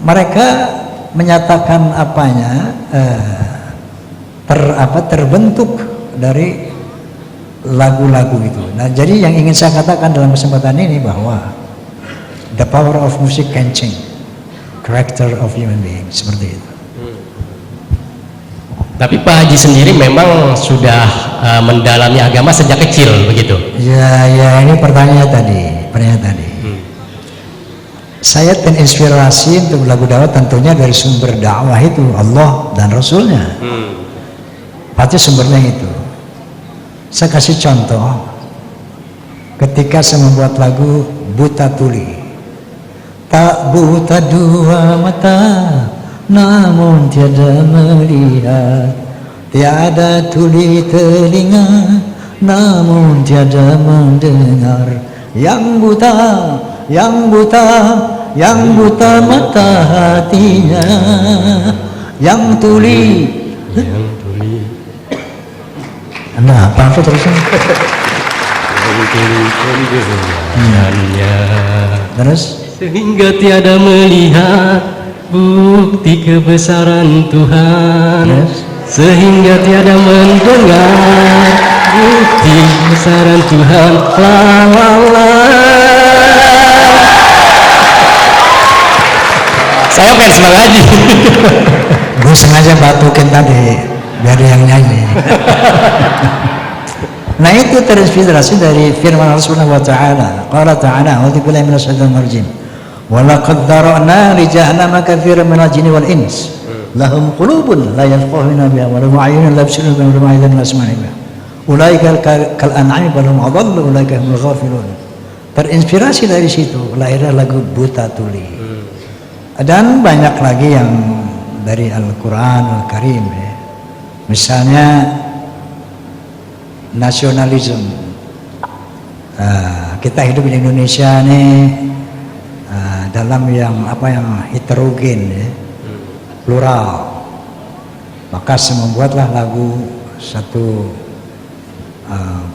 mereka menyatakan apanya terbentuk dari lagu-lagu itu. Nah, jadi yang ingin saya katakan dalam kesempatan ini bahwa the power of music can change character of human being, seperti itu. Tapi Pak Haji sendiri memang sudah mendalami agama sejak kecil begitu? Ya ini pertanyaan tadi. Saya terinspirasi untuk lagu dakwah tentunya dari sumber dakwah itu, Allah dan Rasulnya. Pasti sumbernya itu. Saya kasih contoh, ketika saya membuat lagu Buta Tuli. Tak buta dua mata, namun tiada melihat. Tiada tuli telinga, namun tiada mendengar. Yang buta mata hatinya, yang tuli. Nah, apa terusnya? Terus? Sehingga tiada melihat bukti kebesaran Tuhan. Terus? Sehingga tiada mendengar bukti kebesaran Tuhan. Saya fans Bang Haji. Gue sengaja batukin tadi biar yang nyanyi. Nah, itu terinspirasi dari firman Allah Subhanahu wa taala. Qala ta'ala, a'udzu billahi minasyaitonir rajim. Wa laqad dara'na li jahannama katsiran minal jinni wal ins. Lahum qulubun la yafqahuna biha wa lahum a'yunun la yabsiruna biha wa lahum a'yunun la yasma'una biha. Ulaika kal an'ami bal hum adallu ulaika humul ghafilun. Terinspirasi dari situ lahirlah lagu Buta Tuli. Dan banyak lagi yang dari Al-Quran Al-Karim ya. Misalnya nasionalisme. Kita hidup di Indonesia nih dalam yang heterogen ya, plural. Maka saya membuatlah lagu satu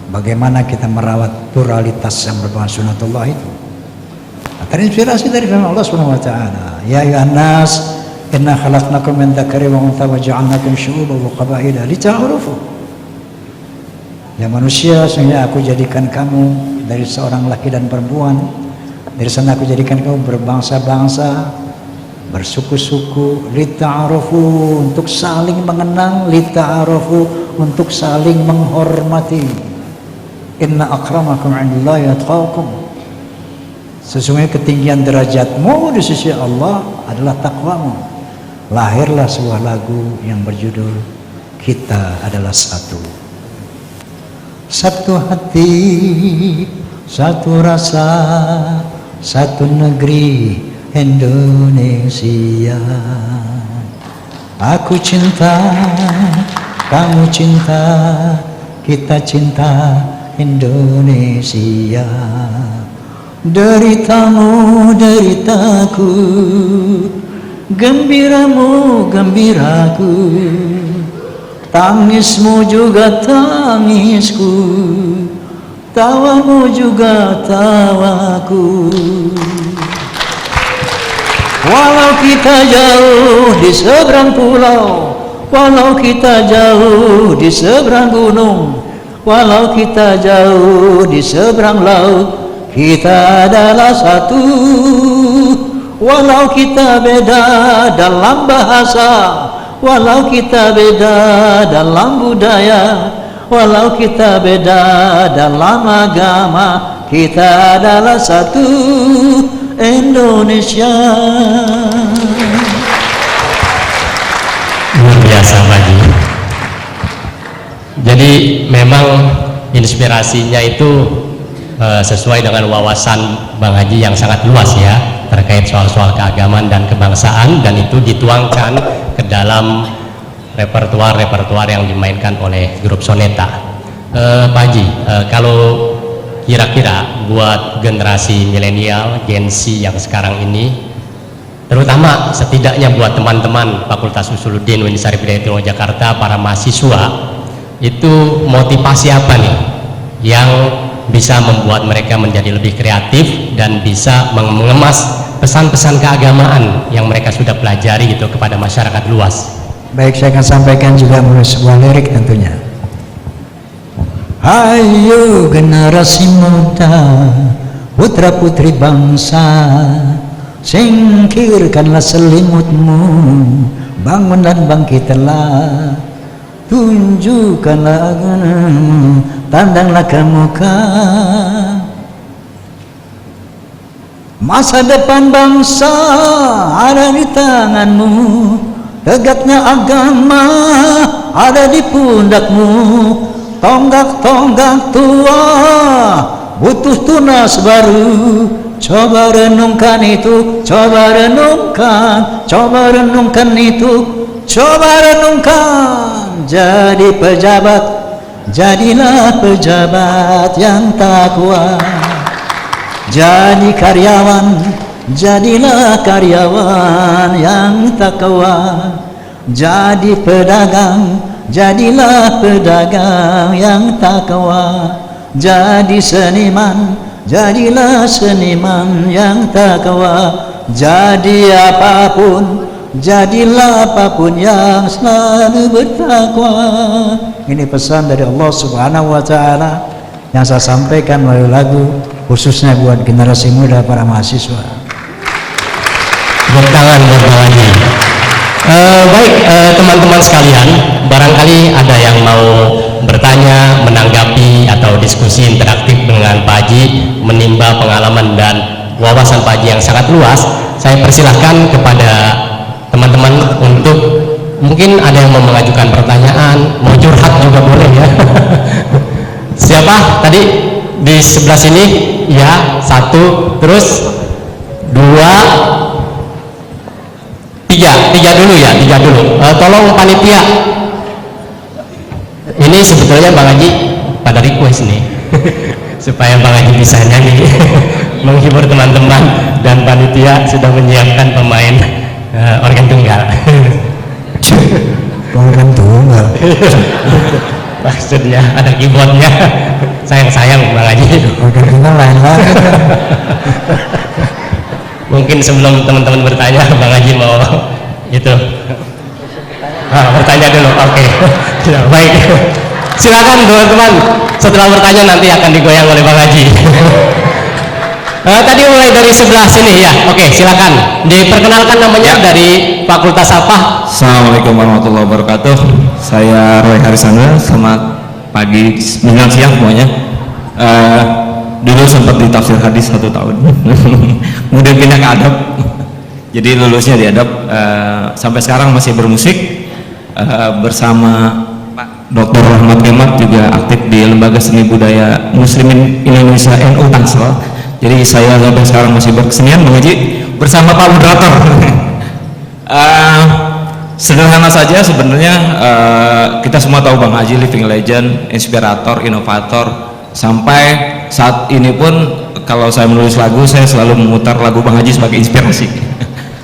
bagaimana kita merawat pluralitas yang merupakan sunatullah itu. Terinspirasi dari firman Allah Subhanahu wa taala, ya ayyuhan nas inna khalaqnakum min dzakarin wa untha wa ja'alnakum syu'uban wa qabaila lita'arafu. Ya manusia, sehingga aku jadikan kamu dari seorang laki dan perempuan. Dari sana aku jadikan kamu berbangsa-bangsa, bersuku-suku, lita'arafu, untuk saling mengenang, lita'arafu, untuk saling menghormati. Inna akramakum 'indallahi atqakum. Sesungguhnya ketinggian derajatmu di sisi Allah adalah takwamu. Lahirlah sebuah lagu yang berjudul Kita Adalah Satu. Satu hati, satu rasa, satu negeri Indonesia. Aku cinta, kamu cinta, kita cinta Indonesia. Deritamu, deritaku, gembiramu, gembiraku, tangismu juga tangisku, tawamu juga tawaku. Walau kita jauh di seberang pulau, walau kita jauh di seberang gunung, walau kita jauh di seberang laut, kita adalah satu. Walau kita beda dalam bahasa, walau kita beda dalam budaya, walau kita beda dalam agama, kita adalah satu Indonesia. Luar biasa Pak Haji. Jadi memang inspirasinya itu sesuai dengan wawasan Bang Haji yang sangat luas ya, terkait soal-soal keagamaan dan kebangsaan, dan itu dituangkan ke dalam repertuar yang dimainkan oleh grup Soneta. Pak Haji, kalau kira-kira buat generasi milenial, Gen Z yang sekarang ini, terutama setidaknya buat teman-teman Fakultas Usuluddin Uin Syarif Hidayatullah Jakarta, para mahasiswa, itu motivasi apa nih yang bisa membuat mereka menjadi lebih kreatif dan bisa mengemas pesan-pesan keagamaan yang mereka sudah pelajari gitu kepada masyarakat luas? Baik, saya akan sampaikan juga melalui sebuah lirik tentunya. Ayo generasi muda, putra putri bangsa, singkirkanlah selimutmu, bangun dan bangkitlah, tunjukkanlah agamamu, tandanglah ke muka. Masa depan bangsa ada di tanganmu, tegaknya agama ada di pundakmu. Tonggak-tonggak tua butuh tunas baru. Coba renungkan itu, coba renungkan, coba renungkan itu, coba renungkan. Jadi pejabat, jadilah pejabat yang takwa. Jadi karyawan, jadilah karyawan yang takwa. Jadi pedagang, jadilah pedagang yang takwa. Jadi seniman, jadilah seniman yang takwa. Jadi apapun, jadilah apapun yang selalu bertakwa. Ini pesan dari Allah Subhanahu wa Ta'ala yang saya sampaikan melalui lagu, khususnya buat generasi muda, para mahasiswa. Tepuk tangan buat Bang Haji. Baik, teman-teman sekalian, barangkali ada yang mau bertanya, menanggapi, atau diskusi interaktif dengan Pak Haji, menimba pengalaman dan wawasan Pak Haji yang sangat luas. Saya persilahkan kepada teman-teman untuk, mungkin ada yang mau mengajukan pertanyaan, mau curhat juga boleh ya. Siapa tadi di sebelah sini? Ya, satu, terus dua, tiga dulu ya, tiga dulu. Tolong panitia. Ini sebetulnya Bang Haji pada request nih, supaya Bang Haji bisa nyanyi, menghibur teman-teman, dan panitia sudah menyiapkan pemain organ tunggal. Organ tunggal. Maksudnya ada keyboardnya. Sayang Bang Haji. Organ tunggal lain lagi. Mungkin sebelum teman-teman bertanya, Bang Haji mau itu bertanya dulu. Oke. Ya, baik, silakan teman-teman, setelah bertanya nanti akan digoyang oleh Bang Haji. Tadi mulai dari sebelah sini ya. Oke, silakan diperkenalkan namanya, dari fakultas apa? Assalamualaikum warahmatullahi wabarakatuh. Saya Roy Harisana. Selamat pagi, menjelang siang semuanya. dulu sempat di tafsir hadis 1 tahun. Kemudian pindah ke adab. Jadi lulusnya di adab, sampai sekarang masih bermusik bersama Pak Dr. Rahmat Kemat, juga aktif di Lembaga Seni Budaya Muslimin Indonesia NU Tangsel. Jadi saya sampai sekarang masih berkesenian mengaji bersama Pak Moderator. Sederhana saja sebenarnya, kita semua tahu Bang Haji living legend, inspirator, inovator. Sampai saat ini pun kalau saya menulis lagu, saya selalu memutar lagu Bang Haji sebagai inspirasi.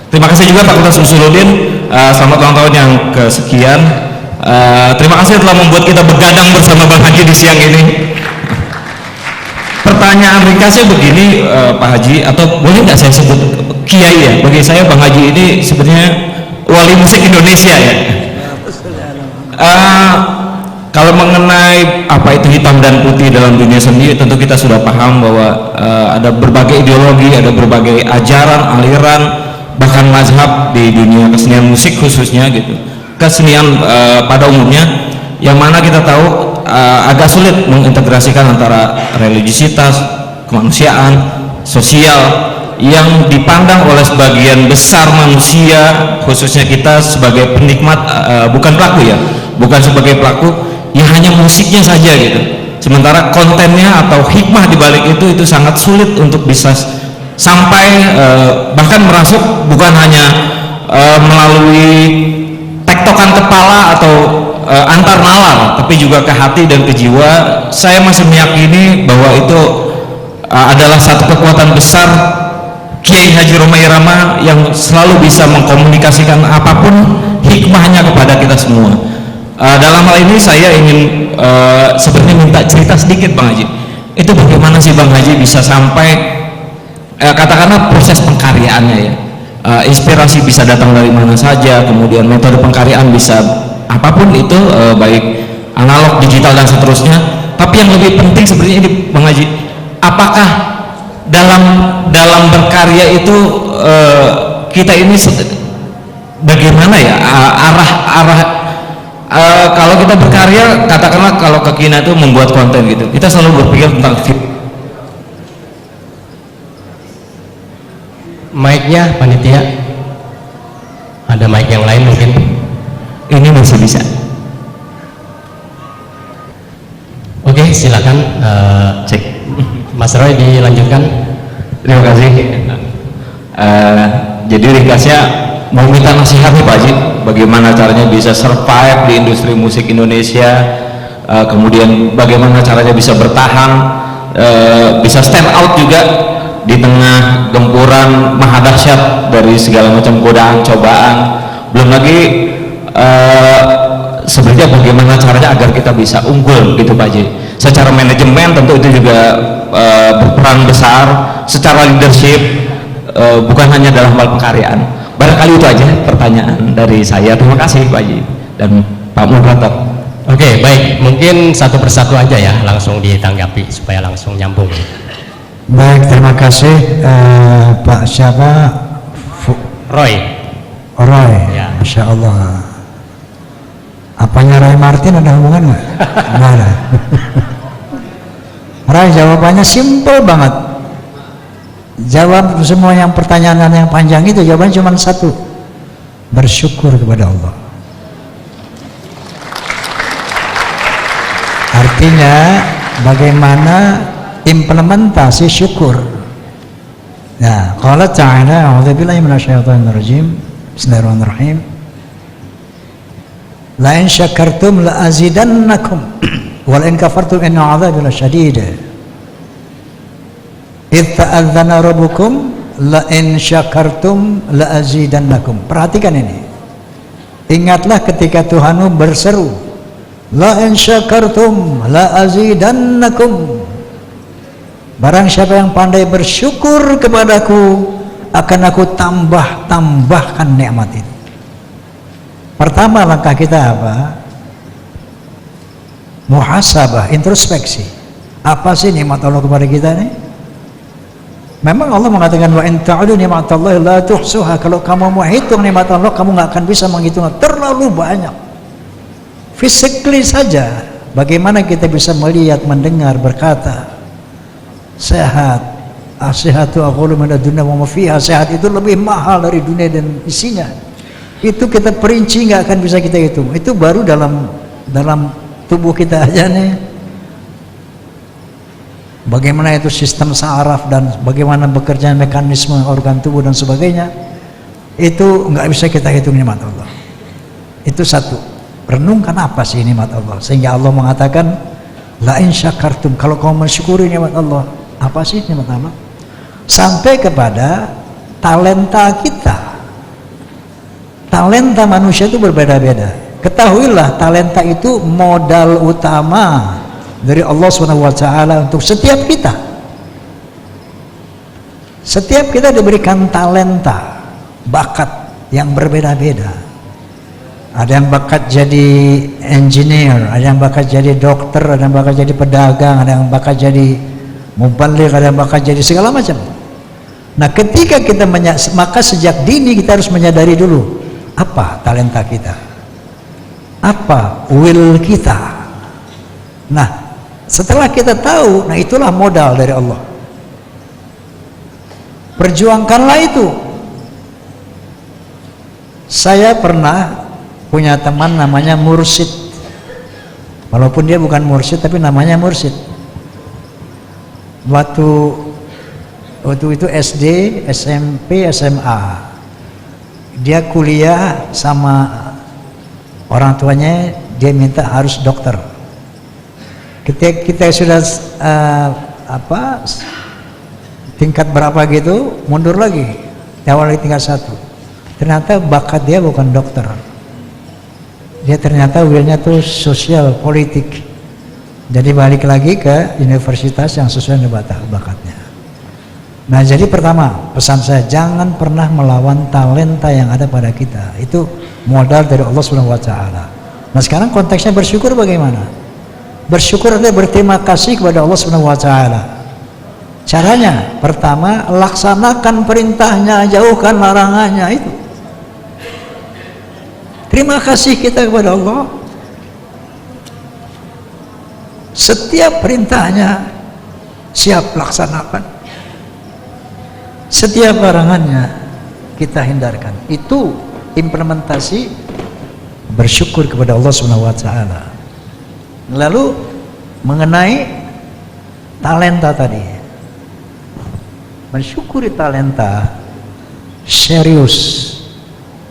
Terima kasih juga Pak Ketua Syamsuddin, selamat ulang tahun yang kesekian. Terima kasih telah membuat kita begadang bersama Bang Haji di siang ini. Pertanyaan ringkasnya begini, Pak Haji, atau boleh nggak saya sebut Kiai ya? Bagi saya Bang Haji ini sebenarnya wali musik Indonesia ya. Kalau mengenai apa itu hitam dan putih dalam dunia seni, tentu kita sudah paham bahwa ada berbagai ideologi, ada berbagai ajaran, aliran, bahkan mazhab di dunia kesenian musik khususnya gitu. Kesenian pada umumnya, yang mana kita tahu agak sulit mengintegrasikan antara religiositas, kemanusiaan, sosial yang dipandang oleh sebagian besar manusia, khususnya kita sebagai penikmat, bukan pelaku ya, bukan sebagai pelaku, ya hanya musiknya saja gitu. Sementara kontennya atau hikmah di balik itu sangat sulit untuk bisa sampai bahkan merasuk bukan hanya melalui tektokan kepala atau antar nalar, tapi juga ke hati dan ke jiwa. Saya masih meyakini bahwa itu adalah satu kekuatan besar Kiai Haji Roma Irama yang selalu bisa mengkomunikasikan apapun hikmahnya kepada kita semua. Dalam hal ini saya ingin sebenarnya minta cerita sedikit Bang Haji. Itu bagaimana sih Bang Haji bisa sampai katakanlah proses pengkaryaannya ya, inspirasi bisa datang dari mana saja, kemudian metode pengkaryaan bisa apapun itu, baik analog, digital dan seterusnya. Tapi yang lebih penting sebenarnya ini Bang Haji, apakah dalam berkarya itu kita ini bagaimana ya arah kalau kita berkarya, katakanlah kalau kekinian itu membuat konten gitu, kita selalu berpikir tentang Mic-nya panitia, ada mic yang lain mungkin. ini masih bisa. Oke, silakan Cek. Mas Roy dilanjutkan. Terima kasih. Jadi ringkasnya mau minta nasihat nih Pak Haji, bagaimana caranya bisa survive di industri musik Indonesia, kemudian bagaimana caranya bisa bertahan, bisa stand out juga di tengah gempuran maha dahsyat dari segala macam godaan, cobaan. Belum lagi sebenarnya bagaimana caranya agar kita bisa unggul gitu Pak Haji. Secara manajemen tentu itu juga berperan besar, secara leadership, bukan hanya dalam hal pengkaryaan. Barangkali itu aja pertanyaan dari saya. Terima kasih Pak Haji dan Pak Moderator. Oke, baik, mungkin satu persatu aja ya, langsung ditanggapi supaya langsung nyambung. Baik, terima kasih Pak siapa? Roy. Roy, Ya. Masya Allah. Apanya Roy Martin ada hubungan nggak? Nggak ada. Roy, jawabannya simple banget. Jawab semua yang pertanyaan yang panjang itu, jawabannya cuma satu: bersyukur kepada Allah. Artinya bagaimana implementasi syukur. Nah, qala ta'ala, a'udzubillahi minasyaitonir rajim. Bismillahirrahmanirrahim. La in syakartum la azidannakum wa la in kafartum inna 'adzabi lasyadid. Idz ta'adzana rabbukum la in syakartum la azidannakum. Perhatikan ini. Ingatlah ketika Tuhanmu berseru, la in syakartum la azidannakum. Barang siapa yang pandai bersyukur kepadaku, akan aku tambahkan nikmat itu. Pertama langkah kita apa? Muhasabah, introspeksi. Apa sih nikmat Allah kepada kita nih? Memang Allah mengatakan wa in ta'udu ni'matallahi la tuhsuha. Kalau kamu mau hitung nikmat Allah, kamu nggak akan bisa menghitungnya, terlalu banyak. Physically saja, bagaimana kita bisa melihat, mendengar, berkata. sehat. As-sihatu aghlu min ad-dunya wa ma fiha. Sehat itu lebih mahal dari dunia dan isinya. Itu kita perinci nggak akan bisa kita hitung. Itu baru dalam tubuh kita aja nih. Bagaimana itu sistem saraf dan bagaimana bekerja mekanisme organ tubuh dan sebagainya, itu nggak bisa kita hitung nikmat Allah. Itu satu. Renungkan apa sih nikmat Allah, sehingga Allah mengatakan la in syakartum, kalau kamu mensyukuri nikmat Allah, apa sih nikmat Allah? Sampai kepada talenta kita. Talenta manusia itu berbeda-beda. Ketahuilah, talenta itu modal utama dari Allah SWT untuk setiap kita. Setiap kita diberikan talenta, bakat yang berbeda-beda. Ada yang bakat jadi engineer, ada yang bakat jadi dokter, ada yang bakat jadi pedagang, ada yang bakat jadi mubaligh, ada yang bakat jadi segala macam. Nah, ketika kita maka sejak dini kita harus menyadari dulu apa talenta kita, apa will kita. Nah, setelah kita tahu, nah itulah modal dari Allah. Perjuangkanlah itu. Saya pernah punya teman namanya Mursid, walaupun dia bukan mursyid tapi namanya Mursid. Waktu itu SD, SMP, SMA, dia kuliah sama orang tuanya, dia minta harus dokter. Ketika kita sudah tingkat berapa gitu, mundur lagi, awal lagi tingkat 1. Ternyata bakat dia bukan dokter, dia ternyata willnya tuh sosial politik. Jadi balik lagi ke universitas yang sesuai dengan bakatnya. Nah, jadi pertama pesan saya, jangan pernah melawan talenta yang ada pada kita. Itu modal dari Allah SWT. Nah, sekarang konteksnya bersyukur bagaimana? Bersyukur adalah berterima kasih kepada Allah SWT. Caranya, pertama, laksanakan perintahnya, jauhkan larangannya. Itu terima kasih kita kepada Allah. Setiap perintahnya siap laksanakan, setiap larangannya kita hindarkan. Itu implementasi bersyukur kepada Allah SWT. Lalu mengenai talenta tadi, mensyukuri talenta, serius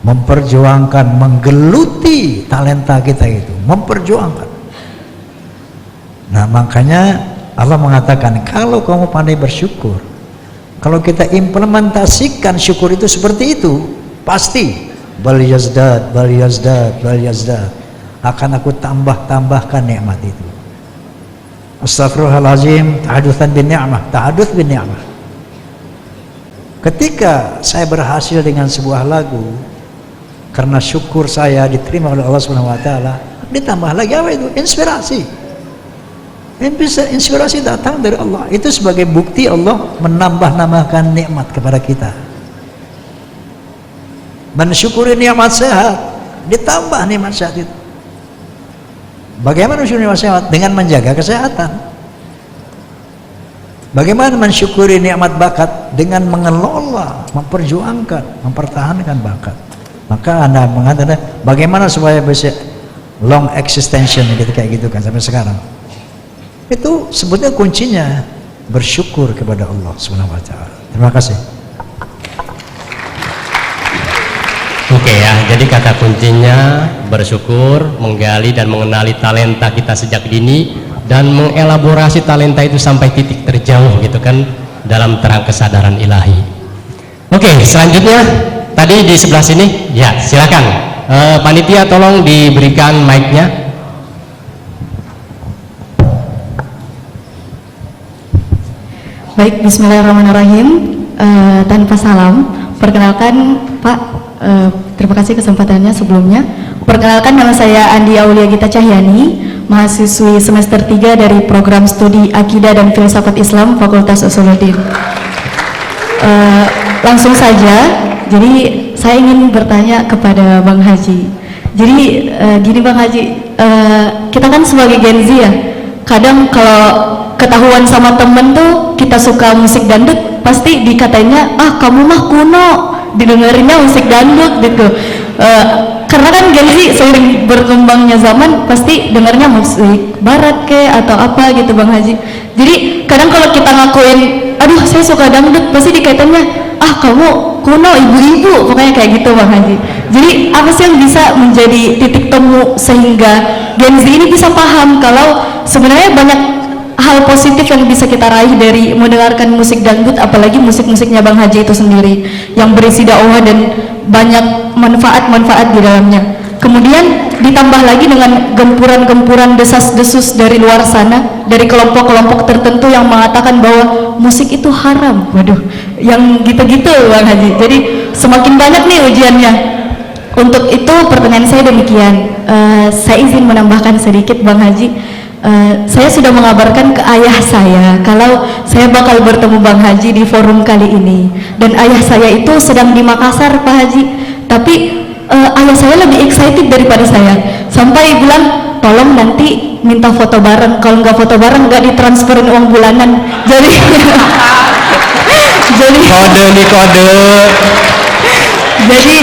memperjuangkan, menggeluti talenta kita itu, memperjuangkan. Nah, makanya Allah mengatakan, kalau kamu pandai bersyukur, kalau kita implementasikan syukur itu seperti itu, pasti bal yazdad akan aku tambahkan nikmat itu. Astaghfirullahalazim, ta'adutsan bin ni'mah, ta'aduts bin ni'mah. Ketika saya berhasil dengan sebuah lagu, karena syukur saya diterima oleh Allah SWT, ditambah lagi apa itu? Inspirasi. Inspirasi datang dari Allah. Itu sebagai bukti Allah menambah-nambahkan nikmat kepada kita. Mensyukuri nikmat sehat, ditambah nikmat sehat itu. Bagaimana mensyukuri nikmat sehat? Dengan menjaga kesehatan. Bagaimana mensyukuri nikmat bakat? Dengan mengelola, memperjuangkan, mempertahankan bakat. Maka Anda mengatakan, bagaimana supaya bisa long extension gitu, kayak gitu kan sampai sekarang. Itu sebetulnya kuncinya bersyukur kepada Allah SWT. Terima kasih. Oke ya, jadi kata kuncinya bersyukur, menggali dan mengenali talenta kita sejak dini, dan mengelaborasi talenta itu sampai titik terjauh gitu kan, dalam terang kesadaran ilahi. Oke, selanjutnya tadi di sebelah sini, ya silakan panitia tolong diberikan mic-nya. Baik, bismillahirrahmanirrahim. Tanpa salam, perkenalkan Pak, terima kasih kesempatannya sebelumnya. Perkenalkan, nama saya Andi Aulia Gita Cahyani, mahasiswi semester 3 dari program studi Akidah dan Filsafat Islam Fakultas Usuluddin. Langsung saja, jadi saya ingin bertanya kepada Bang Haji. Jadi gini Bang Haji, kita kan sebagai Gen Z ya, kadang kalau ketahuan sama temen tuh kita suka musik dangdut, pasti dikatainnya, ah kamu mah kuno, didengerinnya musik dangdut gitu. Karena kan Gen Z seiring berkembangnya zaman pasti dengarnya musik barat atau apa gitu Bang Haji. Jadi kadang kalau kita ngakuin, aduh saya suka dangdut, pasti dikaitannya, ah kamu kuno, ibu-ibu, pokoknya kayak gitu Bang Haji. Jadi apa sih yang bisa menjadi titik temu sehingga Gen Z ini bisa paham kalau sebenarnya banyak hal positif yang bisa kita raih dari mendengarkan musik dangdut, apalagi musik-musiknya Bang Haji itu sendiri yang berisi dakwah dan banyak manfaat-manfaat di dalamnya. Kemudian ditambah lagi dengan gempuran-gempuran desas-desus dari luar sana, dari kelompok-kelompok tertentu yang mengatakan bahwa musik itu haram. Waduh, yang gitu-gitu Bang Haji. Jadi semakin banyak nih ujiannya. Untuk itu pertanyaan saya demikian. Saya izin menambahkan sedikit Bang Haji. Saya sudah mengabarkan ke ayah saya kalau saya bakal bertemu Bang Haji di forum kali ini, dan ayah saya itu sedang di Makassar Pak Haji, tapi ayah saya lebih excited daripada saya, sampai bilang tolong nanti minta foto bareng, kalau nggak foto bareng nggak ditransferin uang bulanan. Jadi Kode nih kode. jadi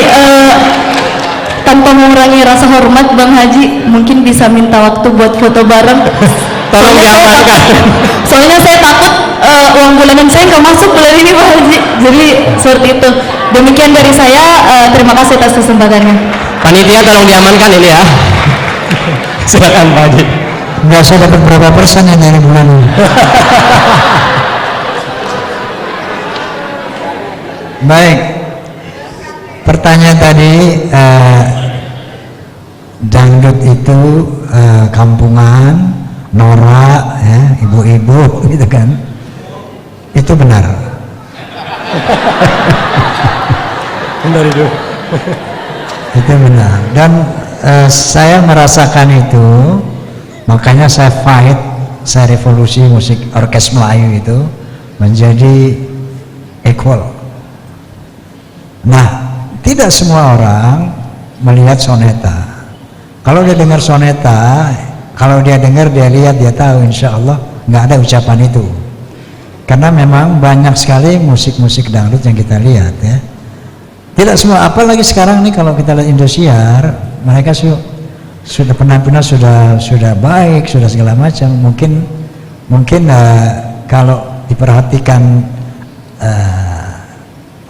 tanpa mengurangi rasa hormat Bang Haji, mungkin bisa minta waktu buat foto bareng. Tolong diamankan. Soalnya saya takut uang bulanan saya nggak masuk bulan ini Pak Haji. Jadi seperti itu. Demikian dari saya. Terima kasih atas kesempatannya. Panitia tolong diamankan ini ya. Silakan Pak Haji. Biasa dapat berapa persen ya dari bulan ini? Baik. Pertanyaan tadi, dangdut itu kampungan, norak, ya, ibu-ibu, gitu kan? Itu benar. Benar itu. Itu benar. Dan saya merasakan itu, makanya saya fight, saya revolusi musik orkes Melayu itu menjadi equal. Nah, tidak semua orang melihat soneta. Kalau dia dengar soneta, kalau dia dengar, dia lihat, dia tahu, insya Allah nggak ada ucapan itu. Karena memang banyak sekali musik-musik dangdut yang kita lihat ya. Tidak semua, apalagi sekarang nih kalau kita lihat Indosiar, mereka sudah penampilan sudah baik, sudah segala macam. Mungkin kalau diperhatikan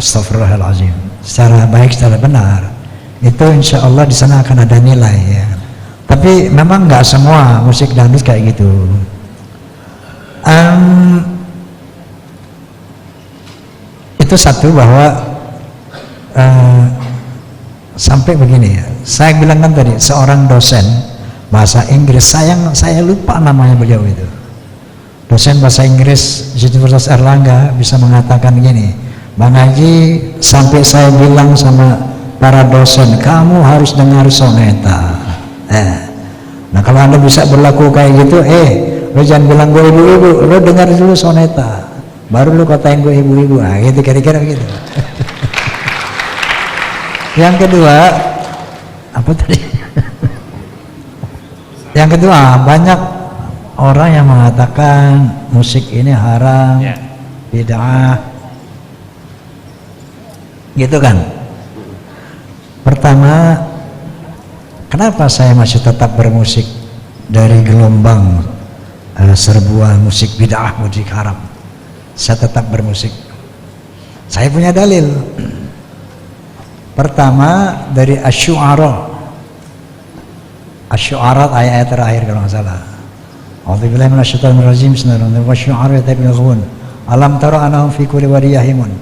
astagfirullahaladzim, secara baik, secara benar, itu insya Allah di sana akan ada nilai ya. Tapi memang nggak semua musik dangdut kayak gitu. Itu satu, bahwa sampai begini ya, saya bilang kan tadi, seorang dosen bahasa Inggris, saya lupa namanya beliau itu, dosen bahasa Inggris Universitas Erlangga, bisa mengatakan gini, Bang Haji, sampai saya bilang sama para dosen, kamu harus dengar soneta. Nah kalau Anda bisa berlaku kayak gitu, lo jangan bilang gue ibu-ibu, lo dengar dulu soneta, baru lo katain gue ibu-ibu. Gitu kira-kira gitu. Yang kedua, apa tadi? Yang kedua, banyak orang yang mengatakan musik ini haram, bid'ah, gitu kan. Pertama, kenapa saya masih tetap bermusik dari gelombang serbuan musik bid'ah, musik haram? Saya tetap bermusik. Saya punya dalil. Pertama dari Asy-Syu'ara. Asy-Syu'ara ayat-ayat terakhir kalau nggak salah. A'udzubillahi minasyaitonir rajim. Bismillahirrahmanirrahim. Wasy-syu'ara yattabi'uhum. Alam tara annahum fi kulli wadin yahimun.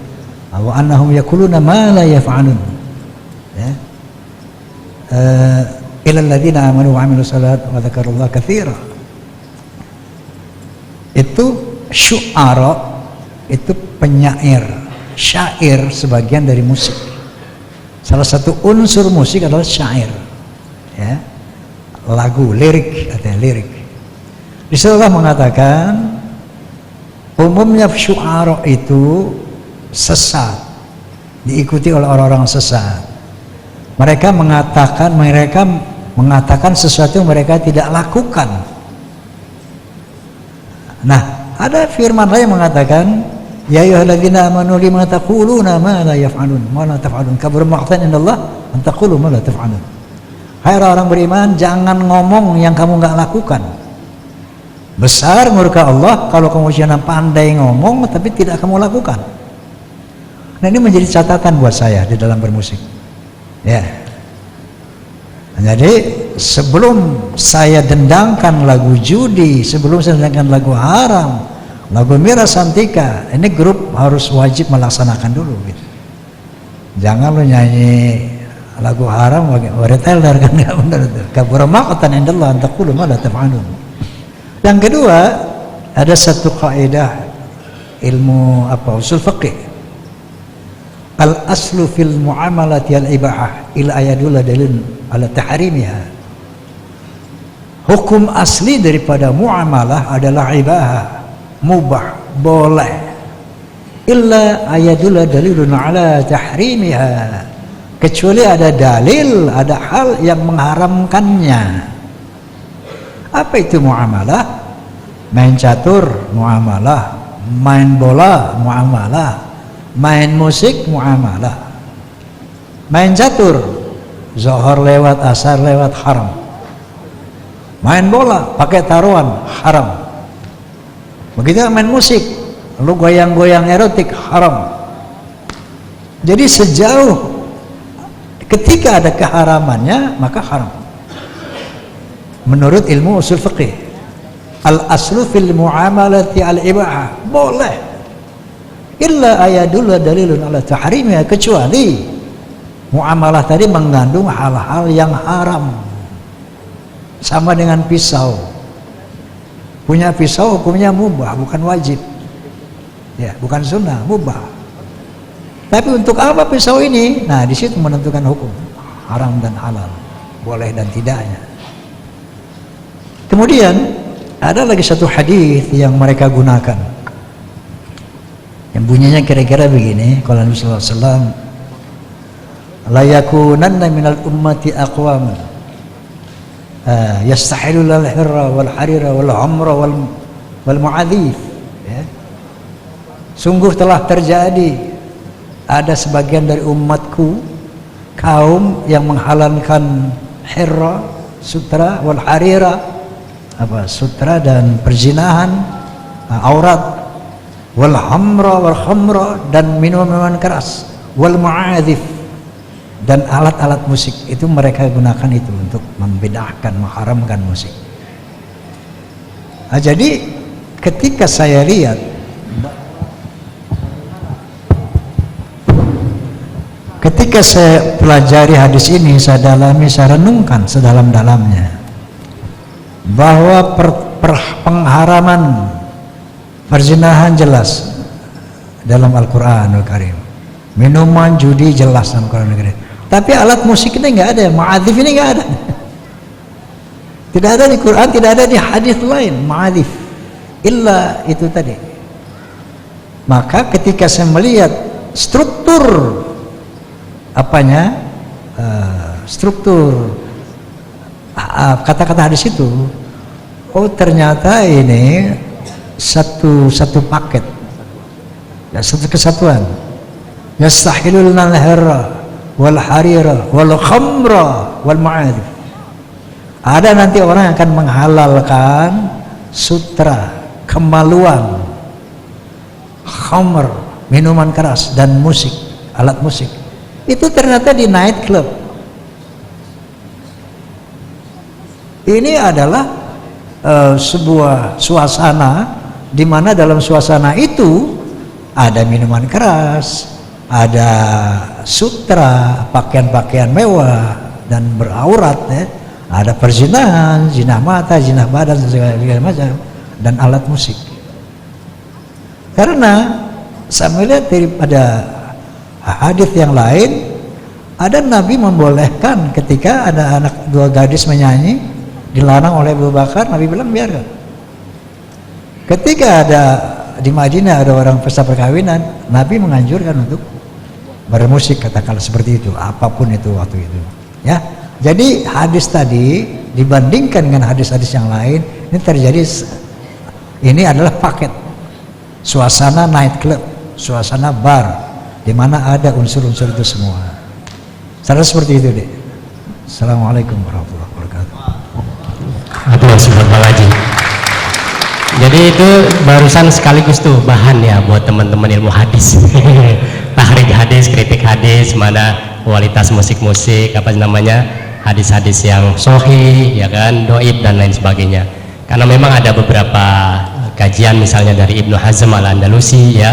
Wa annahum yakuluna ma la yaf'alun. Ya. Ila alladziina aamanu wa 'amilus salihati wa dzakarullaha katsiran. Itu syu'ara, itu penyair, syair sebagian dari musik. Salah satu unsur musik adalah syair, ya, lagu, lirik, artinya lirik. Di situ Allah mengatakan umumnya syu'ara itu sesat, diikuti oleh orang-orang sesat. Mereka mengatakan sesuatu yang mereka tidak lakukan. Nah, ada firman lain yang mengatakan, ya ayyuhalladzina amanu lima taquluna ma la yaf'alun ma la taf'alun kabura maqtan indallah an taqulu ma la taf'alun. Hai orang beriman, jangan ngomong yang kamu nggak lakukan. Besar murka Allah kalau kamu jangan pandai ngomong tapi tidak kamu lakukan. Nah, ini menjadi catatan buat saya di dalam bermusik. Ya. Jadi sebelum saya dendangkan lagu judi, sebelum saya dendangkan lagu haram, lagu Mira Santika, ini grup harus wajib melaksanakan dulu gitu. Jangan lu nyanyi lagu haram retailer kan, nggak benar itu. Kabura maqtan indallah an taqulu ma la taf'alun. Yang kedua, ada satu kaidah ilmu usul fiqh. Al aslu fil muamalati al ibahah ila ayadullah dalil ala tahrimiha. Hukum asli daripada muamalah adalah ibahah, mubah, boleh. Illa ayadullah dalilun ala tahrimiha. Kecuali ada dalil, ada hal yang mengharamkannya. Apa itu muamalah? Main catur, muamalah. Main bola, muamalah. Main musik, muamalah. Main catur, zuhur lewat, asar lewat, haram. Main bola, pakai taruhan, haram. Begitu main musik, lu goyang-goyang erotik, haram. Jadi sejauh ketika ada keharamannya, maka haram. Menurut ilmu usul fiqih, al aslu fil muamalati al ibahah, boleh. Illa ayadullah dalilun ala tahrimiha, kecuali muamalah tadi mengandung hal-hal yang haram. Sama dengan pisau. Punya pisau hukumnya mubah, bukan wajib. Ya, bukan sunnah, mubah. Tapi untuk apa pisau ini? Nah, di situ menentukan hukum haram dan halal, boleh dan tidaknya. Kemudian ada lagi satu hadis yang mereka gunakan, yang bunyinya kira-kira begini. Kalau Nabi sallallahu alaihi wasallam, la yakunanna minal ummati aqwam yastahilul al-hirra wal harira wal amra wal mu'adhif. Ya. Sungguh telah terjadi ada sebagian dari umatku kaum yang menghalalkan hirra, sutra, wal harira, sutra dan perzinahan, aurat, wal hamra wal khamra, dan minuman keras, wal mu'adhif, dan alat-alat musik. Itu mereka gunakan itu untuk membedahkan, mengharamkan musik. Nah, jadi ketika saya lihat ketika saya pelajari hadis ini, saya dalami, saya renungkan sedalam-dalamnya bahwa pengharaman perzinahan jelas dalam Al-Quranul Karim, minuman judi jelas dalam Al-Quranul Karim, tapi alat musik ini nggak ada, ma'adhif ini nggak ada. Tidak ada di Quran, tidak ada di hadis lain ma'adhif, illa itu tadi. Maka ketika saya melihat struktur struktur kata-kata hadis itu, oh ternyata ini satu paket, ya, satu kesatuan. Yastahilul nalhara wal harira wal khamra wal ma'adif. Ada nanti orang yang akan menghalalkan sutra, kemaluan, khamr, minuman keras, dan musik, alat musik. Itu ternyata di night club. Ini adalah sebuah suasana di mana dalam suasana itu ada minuman keras, ada sutra, pakaian-pakaian mewah dan beraurat, ya. Ada perzinahan, zina mata, zina badan, segala macam, dan alat musik. Karena saya melihat daripada hadis yang lain, ada Nabi membolehkan ketika ada dua gadis menyanyi, dilarang oleh Abu Bakar, Nabi bilang biarkan. Ketika ada di Madinah ada orang pesta perkawinan, Nabi menganjurkan untuk bermusik, katakanlah seperti itu, apapun itu waktu itu, ya. Jadi hadis tadi dibandingkan dengan hadis-hadis yang lain, ini terjadi Ini adalah paket. Suasana night club, suasana bar, di mana ada unsur-unsur itu semua. Cara seperti itu, Dek. Assalamualaikum warahmatullahi wabarakatuh. Aduh, Sobat Bang Haji. Jadi itu barusan sekaligus tuh bahan ya buat teman-teman ilmu hadis. Tahrik hadis, kritik hadis, mana kualitas musik-musik, apa namanya, hadis-hadis yang sahih, ya kan, doib dan lain sebagainya. Karena memang ada beberapa kajian misalnya dari Ibnu Hazm al-Andalusi ya,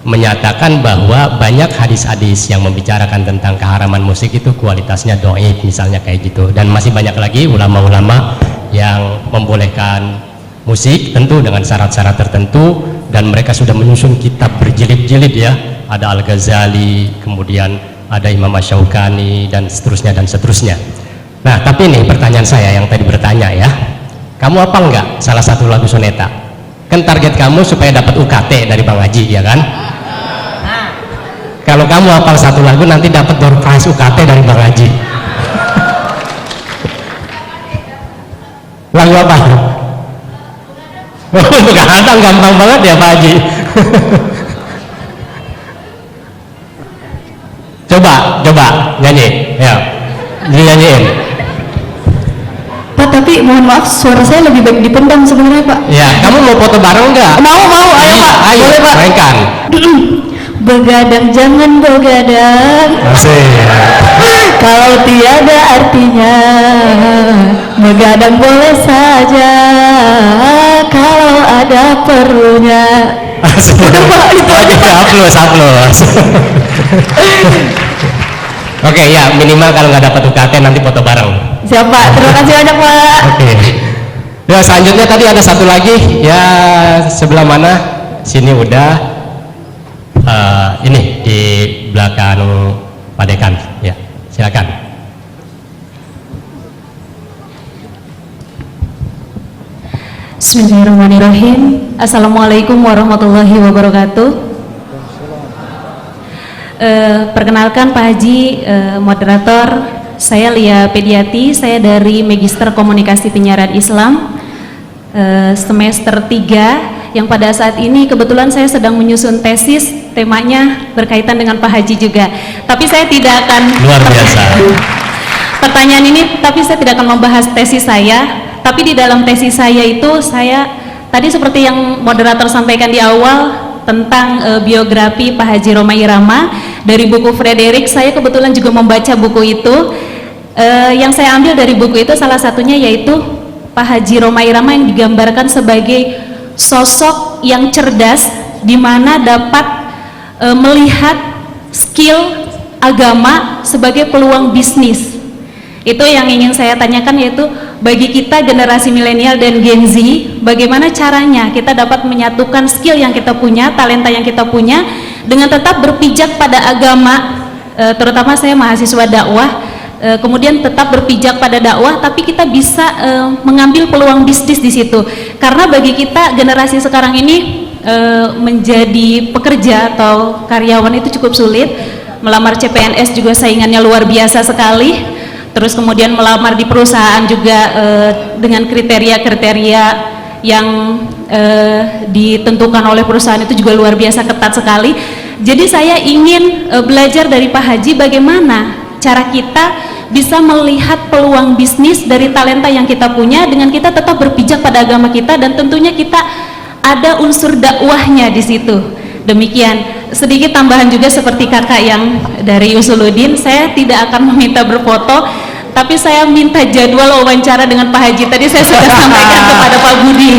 menyatakan bahwa banyak hadis-hadis yang membicarakan tentang keharaman musik itu kualitasnya doib misalnya kayak gitu. Dan masih banyak lagi ulama-ulama yang membolehkan musik tentu dengan syarat-syarat tertentu, dan mereka sudah menyusun kitab berjilid-jilid ya. Ada Al-Ghazali, kemudian ada Imam Asy-Syaukani dan seterusnya dan seterusnya. Nah, tapi nih pertanyaan saya yang tadi bertanya ya, kamu hafal nggak salah satu lagu soneta? Kan target kamu supaya dapat UKT dari Bang Haji ya kan? Kalau kamu hafal satu lagu nanti dapat door prize UKT dari Bang Haji. Lagu apa? Begadang gampang banget ya Pak Haji. coba nyanyi ya, nyanyiin Pak, tapi mohon maaf suara saya lebih baik dipendam sebenarnya Pak. ya. Kamu mau foto bareng nggak? Mau, ayo Pak, Ayo boleh Pak. mainkan. Begadang jangan begadang, Asik. kalau tiada artinya. Begadang boleh saja kalau ada perlunya. Asik. Oke, aplaus. Oke ya, minimal kalau nggak dapat UKT nanti foto bareng. Siapa? Terima kasih banyak Pak. Oke. Ya, selanjutnya tadi ada satu lagi ya, sebelah mana? Sini udah. Ini di belakang Pak Dekan ya, silakan. Bismillahirrahmanirrahim. Assalamualaikum warahmatullahi wabarakatuh. Perkenalkan Pak Haji, moderator, saya Lia Pediati, saya dari Magister Komunikasi Penyiaran Islam semester 3, yang pada saat ini kebetulan saya sedang menyusun tesis, temanya berkaitan dengan Pak Haji juga. Tapi saya tidak akan Luar biasa. pertanyaan ini, tapi saya tidak akan membahas tesis saya. Tapi di dalam tesis saya itu, saya tadi seperti yang moderator sampaikan di awal tentang biografi Pak Haji Rhoma Irama dari buku Frederick. Saya kebetulan juga membaca buku itu. Yang saya ambil dari buku itu salah satunya yaitu Pak Haji Rhoma Irama yang digambarkan sebagai sosok yang cerdas, di mana dapat melihat skill agama sebagai peluang bisnis. Itu yang ingin saya tanyakan, yaitu bagi kita generasi milenial dan Gen Z, bagaimana caranya kita dapat menyatukan skill yang kita punya, talenta yang kita punya, dengan tetap berpijak pada agama, terutama saya mahasiswa dakwah, kemudian tetap berpijak pada dakwah, tapi kita bisa mengambil peluang bisnis di situ. Karena bagi kita generasi sekarang ini menjadi pekerja atau karyawan itu cukup sulit. Melamar CPNS juga saingannya luar biasa sekali. Terus kemudian melamar di perusahaan juga dengan kriteria-kriteria yang ditentukan oleh perusahaan itu juga luar biasa ketat sekali. Jadi saya ingin belajar dari Pak Haji bagaimana cara kita bisa melihat peluang bisnis dari talenta yang kita punya dengan kita tetap berpijak pada agama kita, dan tentunya kita ada unsur dakwahnya di situ. Demikian. Sedikit tambahan juga seperti kakak yang dari Usuluddin, saya tidak akan meminta berfoto, tapi saya minta jadwal wawancara dengan Pak Haji. Tadi saya sudah sampaikan kepada Pak Budi.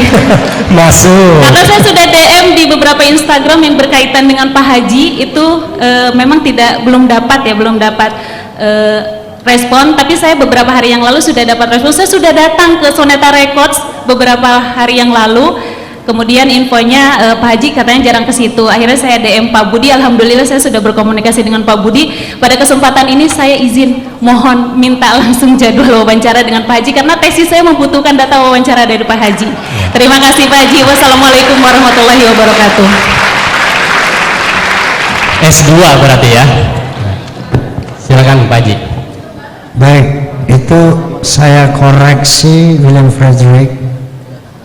Masuk. Karena saya sudah DM di beberapa Instagram yang berkaitan dengan Pak Haji itu memang belum dapat respon, tapi saya beberapa hari yang lalu sudah dapat respon. Saya sudah datang ke Soneta Records beberapa hari yang lalu. Kemudian infonya Pak Haji katanya jarang ke situ. Akhirnya saya DM Pak Budi. Alhamdulillah saya sudah berkomunikasi dengan Pak Budi. Pada kesempatan ini saya izin mohon minta langsung jadwal wawancara dengan Pak Haji, karena tesis saya membutuhkan data wawancara dari Pak Haji. Terima kasih Pak Haji. Wassalamualaikum warahmatullahi wabarakatuh. S2 berarti ya. Silakan Pak Haji. Baik, itu saya koreksi William Frederick.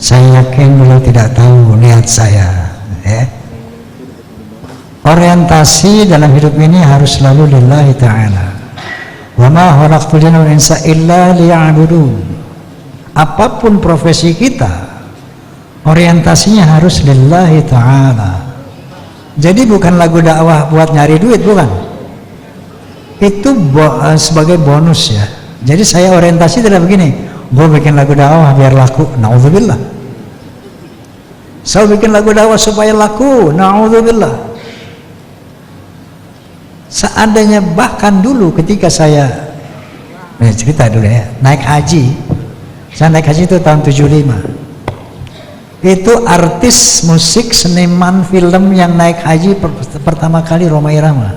Saya yakin beliau tidak tahu niat saya, ya. Orientasi dalam hidup ini harus selalu lillahi ta'ala. Wa ma khalaqtul jinna wal insa illa liya'budun. Apapun profesi kita, orientasinya harus lillahi ta'ala. Jadi bukan lagu dakwah buat nyari duit, bukan. Itu sebagai bonus ya. Jadi saya orientasi tidak begini, gue bikin lagu dakwah biar laku, na'udzubillah. Saya bikin lagu dakwah supaya laku, na'udzubillah. Seandainya bahkan dulu ketika saya cerita dulu ya, naik haji. Saya naik haji itu tahun 75. Itu artis musik, seniman film yang naik haji pertama kali Rhoma Irama.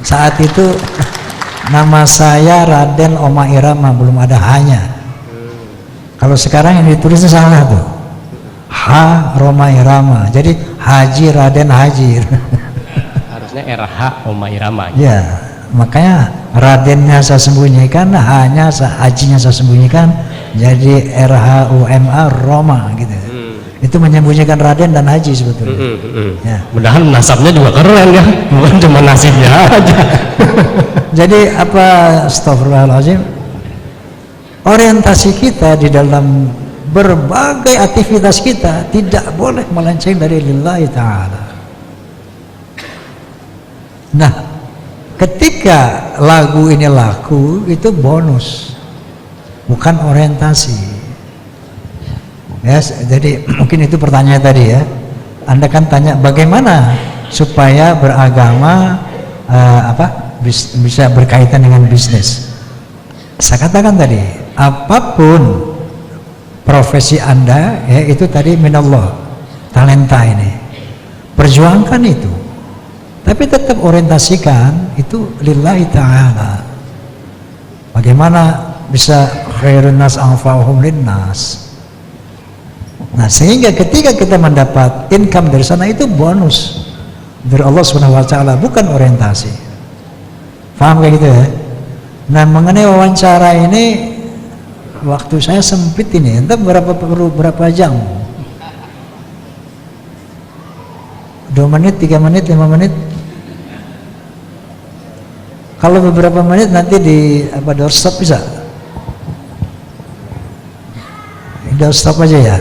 Saat itu nama saya Raden Oma Irama, belum ada hanya. Kalau sekarang yang ditulisnya salah tuh, H Rhoma Irama, jadi Haji Raden Haji. Harusnya RH Oma Irama. Ya, makanya Radennya saya sembunyikan, hanya hajinya saya sembunyikan, jadi RHUMA Roma gitu. Itu menyembunyikan Raden dan Haji sebetulnya. Ya. Mudahan nasabnya juga keren ya, bukan cuma nasibnya aja. Jadi apa, astagfirullahaladzim, orientasi kita di dalam berbagai aktivitas kita tidak boleh melenceng dari lillahi ta'ala. Nah, ketika lagu ini laku, itu bonus, bukan orientasi. Yes, jadi mungkin itu pertanyaan tadi ya. Anda kan tanya bagaimana supaya beragama bisa berkaitan dengan bisnis. Saya katakan tadi, apapun profesi Anda ya, itu tadi minallah, talenta ini, perjuangkan itu, tapi tetap orientasikan itu lillahi ta'ala. Bagaimana bisa khairun nas anfa'uhum linnas. Nah, sehingga ketika kita mendapat income dari sana, itu bonus dari Allah Subhanahu wa taala, bukan orientasi. Paham kayak gitu ya? Nah, mengenai wawancara ini, waktu saya sempit ini, entah berapa jam? 2 menit, 3 menit, 5 menit? Kalau beberapa menit nanti di doorstop bisa? Doorstop aja ya?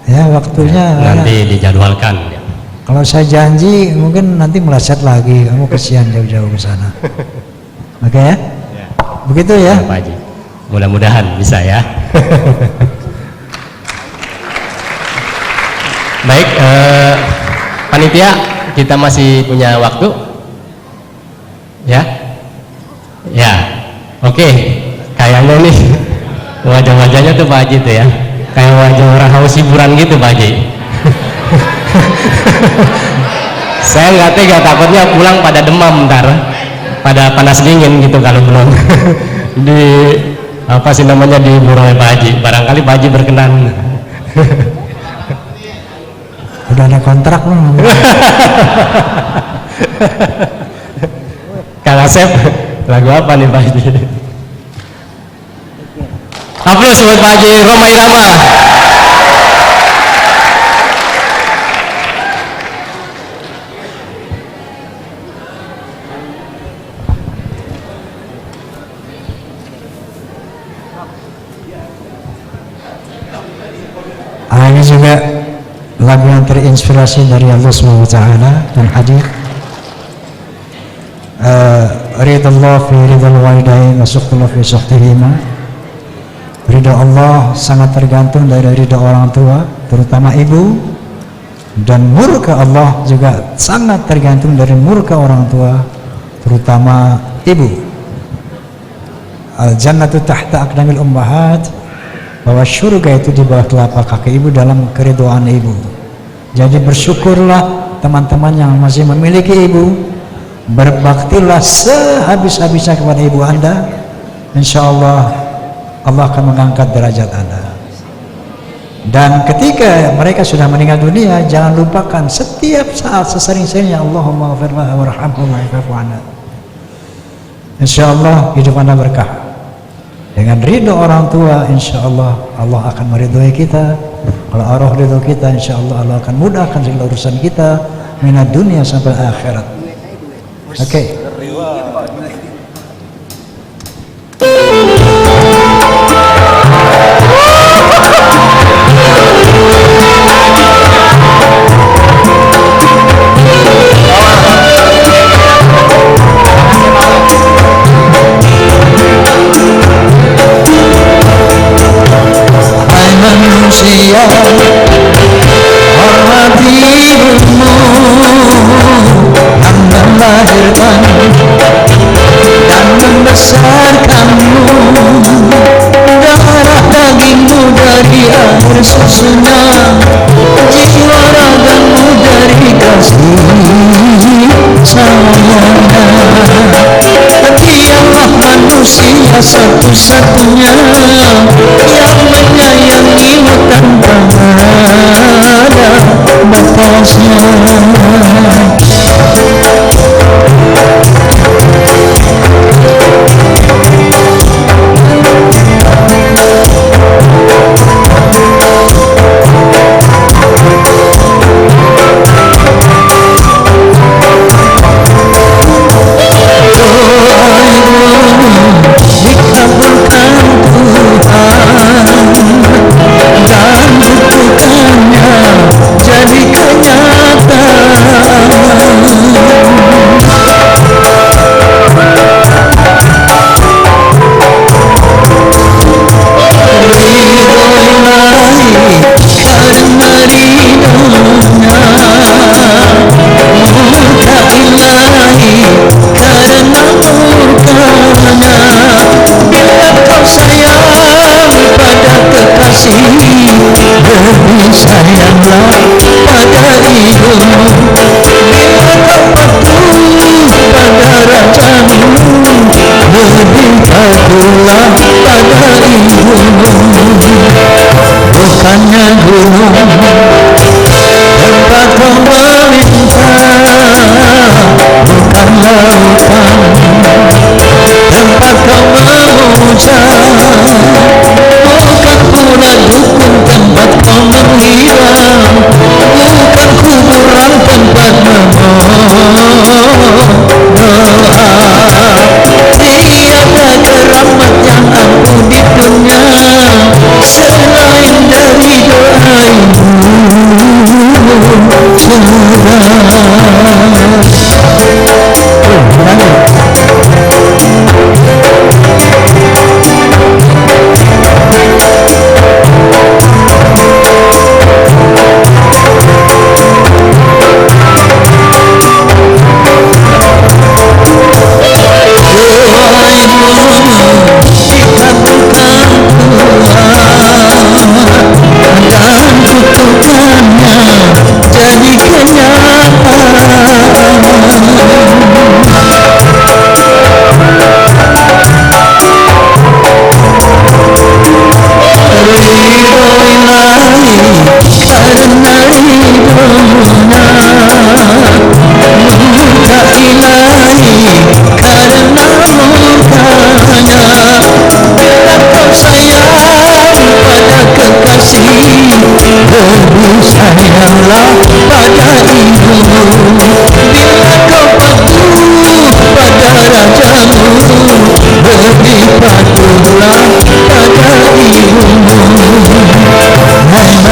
Ya, waktunya nanti dijadwalkan ya. Kalau saya janji mungkin nanti meleset lagi, kamu kesian jauh-jauh ke sana. Oke ya? Begitu ya? Pak Haji, mudah-mudahan bisa ya. Baik, panitia, kita masih punya waktu ya? Ya, oke. Kayaknya nih wajah-wajahnya tuh Pak Haji tuh ya, kayak wajah orang haus hiburan gitu Pak Haji. Saya nggak tega, takutnya pulang pada demam ntar, pada panas dingin gitu kalau belum di apa sih namanya dihibur oleh Pak Haji. Barangkali Pak Haji berkenan. Udah ada kontrak belum? Kang Asep, lagu apa nih Pak Haji? Aplaus buat Pak Haji Rhoma Irama. Ini juga lagu yang terinspirasi dari Allah SWT dan hadir. Ridallah fi ridal walidain wa sukhullah fi sukhtihima. Ridha Allah sangat tergantung dari ridha orang tua, terutama ibu, dan murka Allah juga sangat tergantung dari murka orang tua, terutama ibu. Al-jannatu tahta aqdamil ummahat, bahwa surga itu di bawah telapak kaki ibu dalam keridhaan ibu. Jadi bersyukurlah teman-teman yang masih memiliki ibu, berbaktilah sehabis-habisnya kepada ibu Anda, insya Allah Allah akan mengangkat derajat Anda. Dan ketika mereka sudah meninggal dunia, jangan lupakan setiap saat sesering-seringnya Allahumma ghfirlah warhamhu wa'fu anha. Insya Allah hidup Anda berkah. Dengan ridho orang tua, insya Allah Allah akan meridhoi kita. Kalau Allah ridho kita, insya Allah Allah akan mudahkan segala urusan kita, minat dunia sampai akhirat. Oke. Manusia, hormati ibumu yang melahirkan dan membesarkanmu. Darah dagingmu dari air susunya, jiwa ragamu dari kasih sayangnya. Dialah manusia satu-satunya yang menyayangimu tanpa ada batasnya. Lebih sayanglah pada ibumu, bila kau patuh pada rajamu. Lebih patuhlah pada ibumu. Bukannya gunung tempat kau meminta, bukan lautan tempat kau memuja, bukan pula dukun tempat kau menghilang, bukan kuburan tempat memohon doa. Tiada keramat yang ampuh di dunia selain dari doa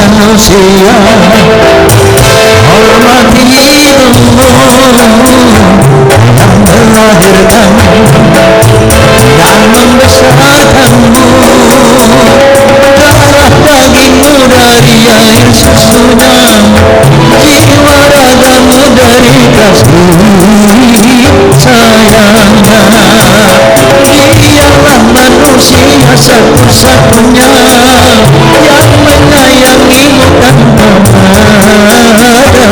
manusia, hormati ibumu yang melahirkan dan membesarkanmu. Darah dagingmu dari air susunya, jiwa ragamu dari kasih sayangnya. Dialah manusia satu-satunya yang menyayangimu tanpa ada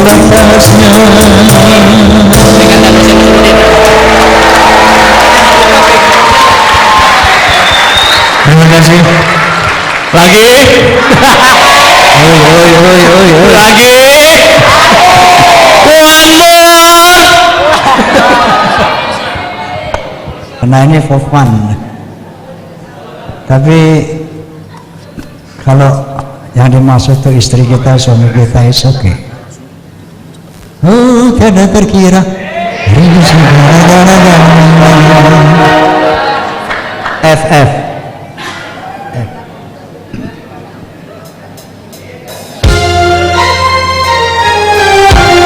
batasnya. Terima kasih. Lagi. Lagi. One more. Karena ini for fun. Tapi kalau yang dimaksud itu istri kita, suami kita, is okay. Oh, tidak terkira. FF.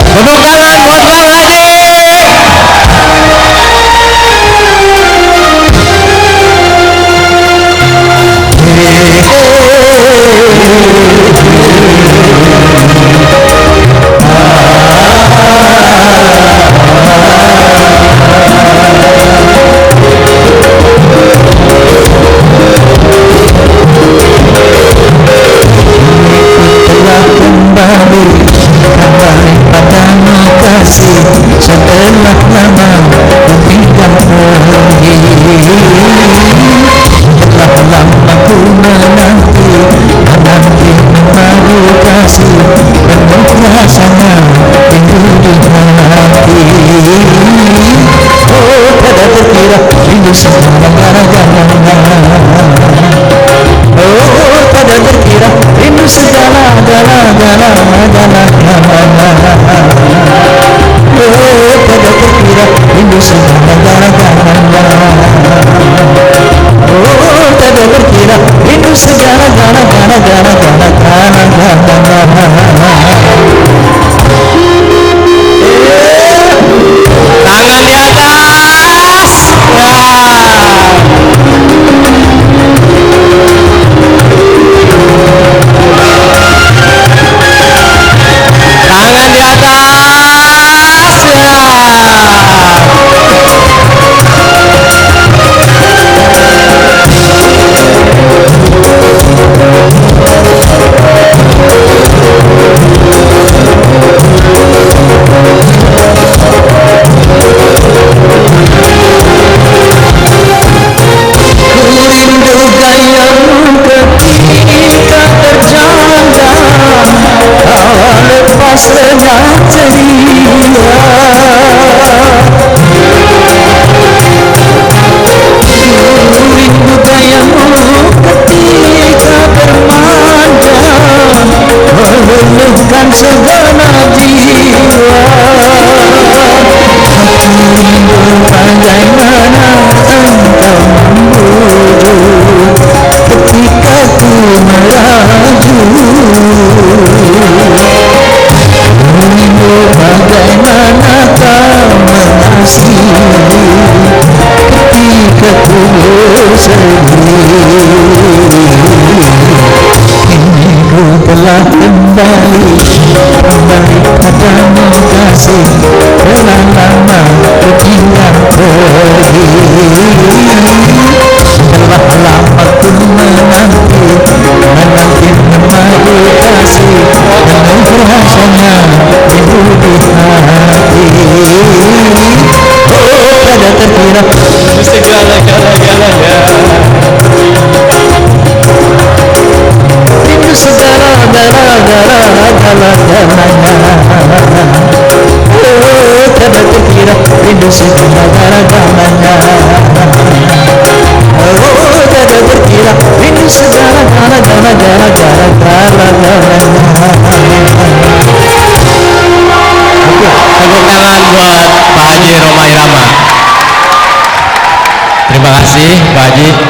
Tepuk tangan buat Bang Haji. Telah kembali padamu kasih setelah lama berpindah pergi. Telah lama ku menanti mengadu kasih penuh rasanya rindu di hati. Oh, tidak terkira rindu segala gara-gara. Oh, tidak terkira rindu segala gala-gala. Oh, tidak terkira rindu segala gala-gala. Oh, tidak terkira rindu segala gala-gala. Tangan di atas. Tangan di atas. Rindu gayamu ketika terjaga, awal lepas lenyap ceria. Rindu gayamu ketika bermanja, meluluhkan segala jiwa. Aku rindu bagaimana engkau membujuk ketika ku melaju. Rindu bagaimana kau mengasihi ketika ku bersedih. Kini ku telah kembali padamu kasih, telah lama berpindah pergi. Telah lama ku menanti mengadu kasih penuh rasanya rindu di hati. Oh, tidak terkira segala gala-galanya. Rindu segala gala-galanya. Oh, tidak terkira rindu segala gala-galanya. Oh, tidak terkira rindu segala gala-galanya. Tepuk tangan buat Pak Haji Roma Irama. Terima kasih Pak Haji.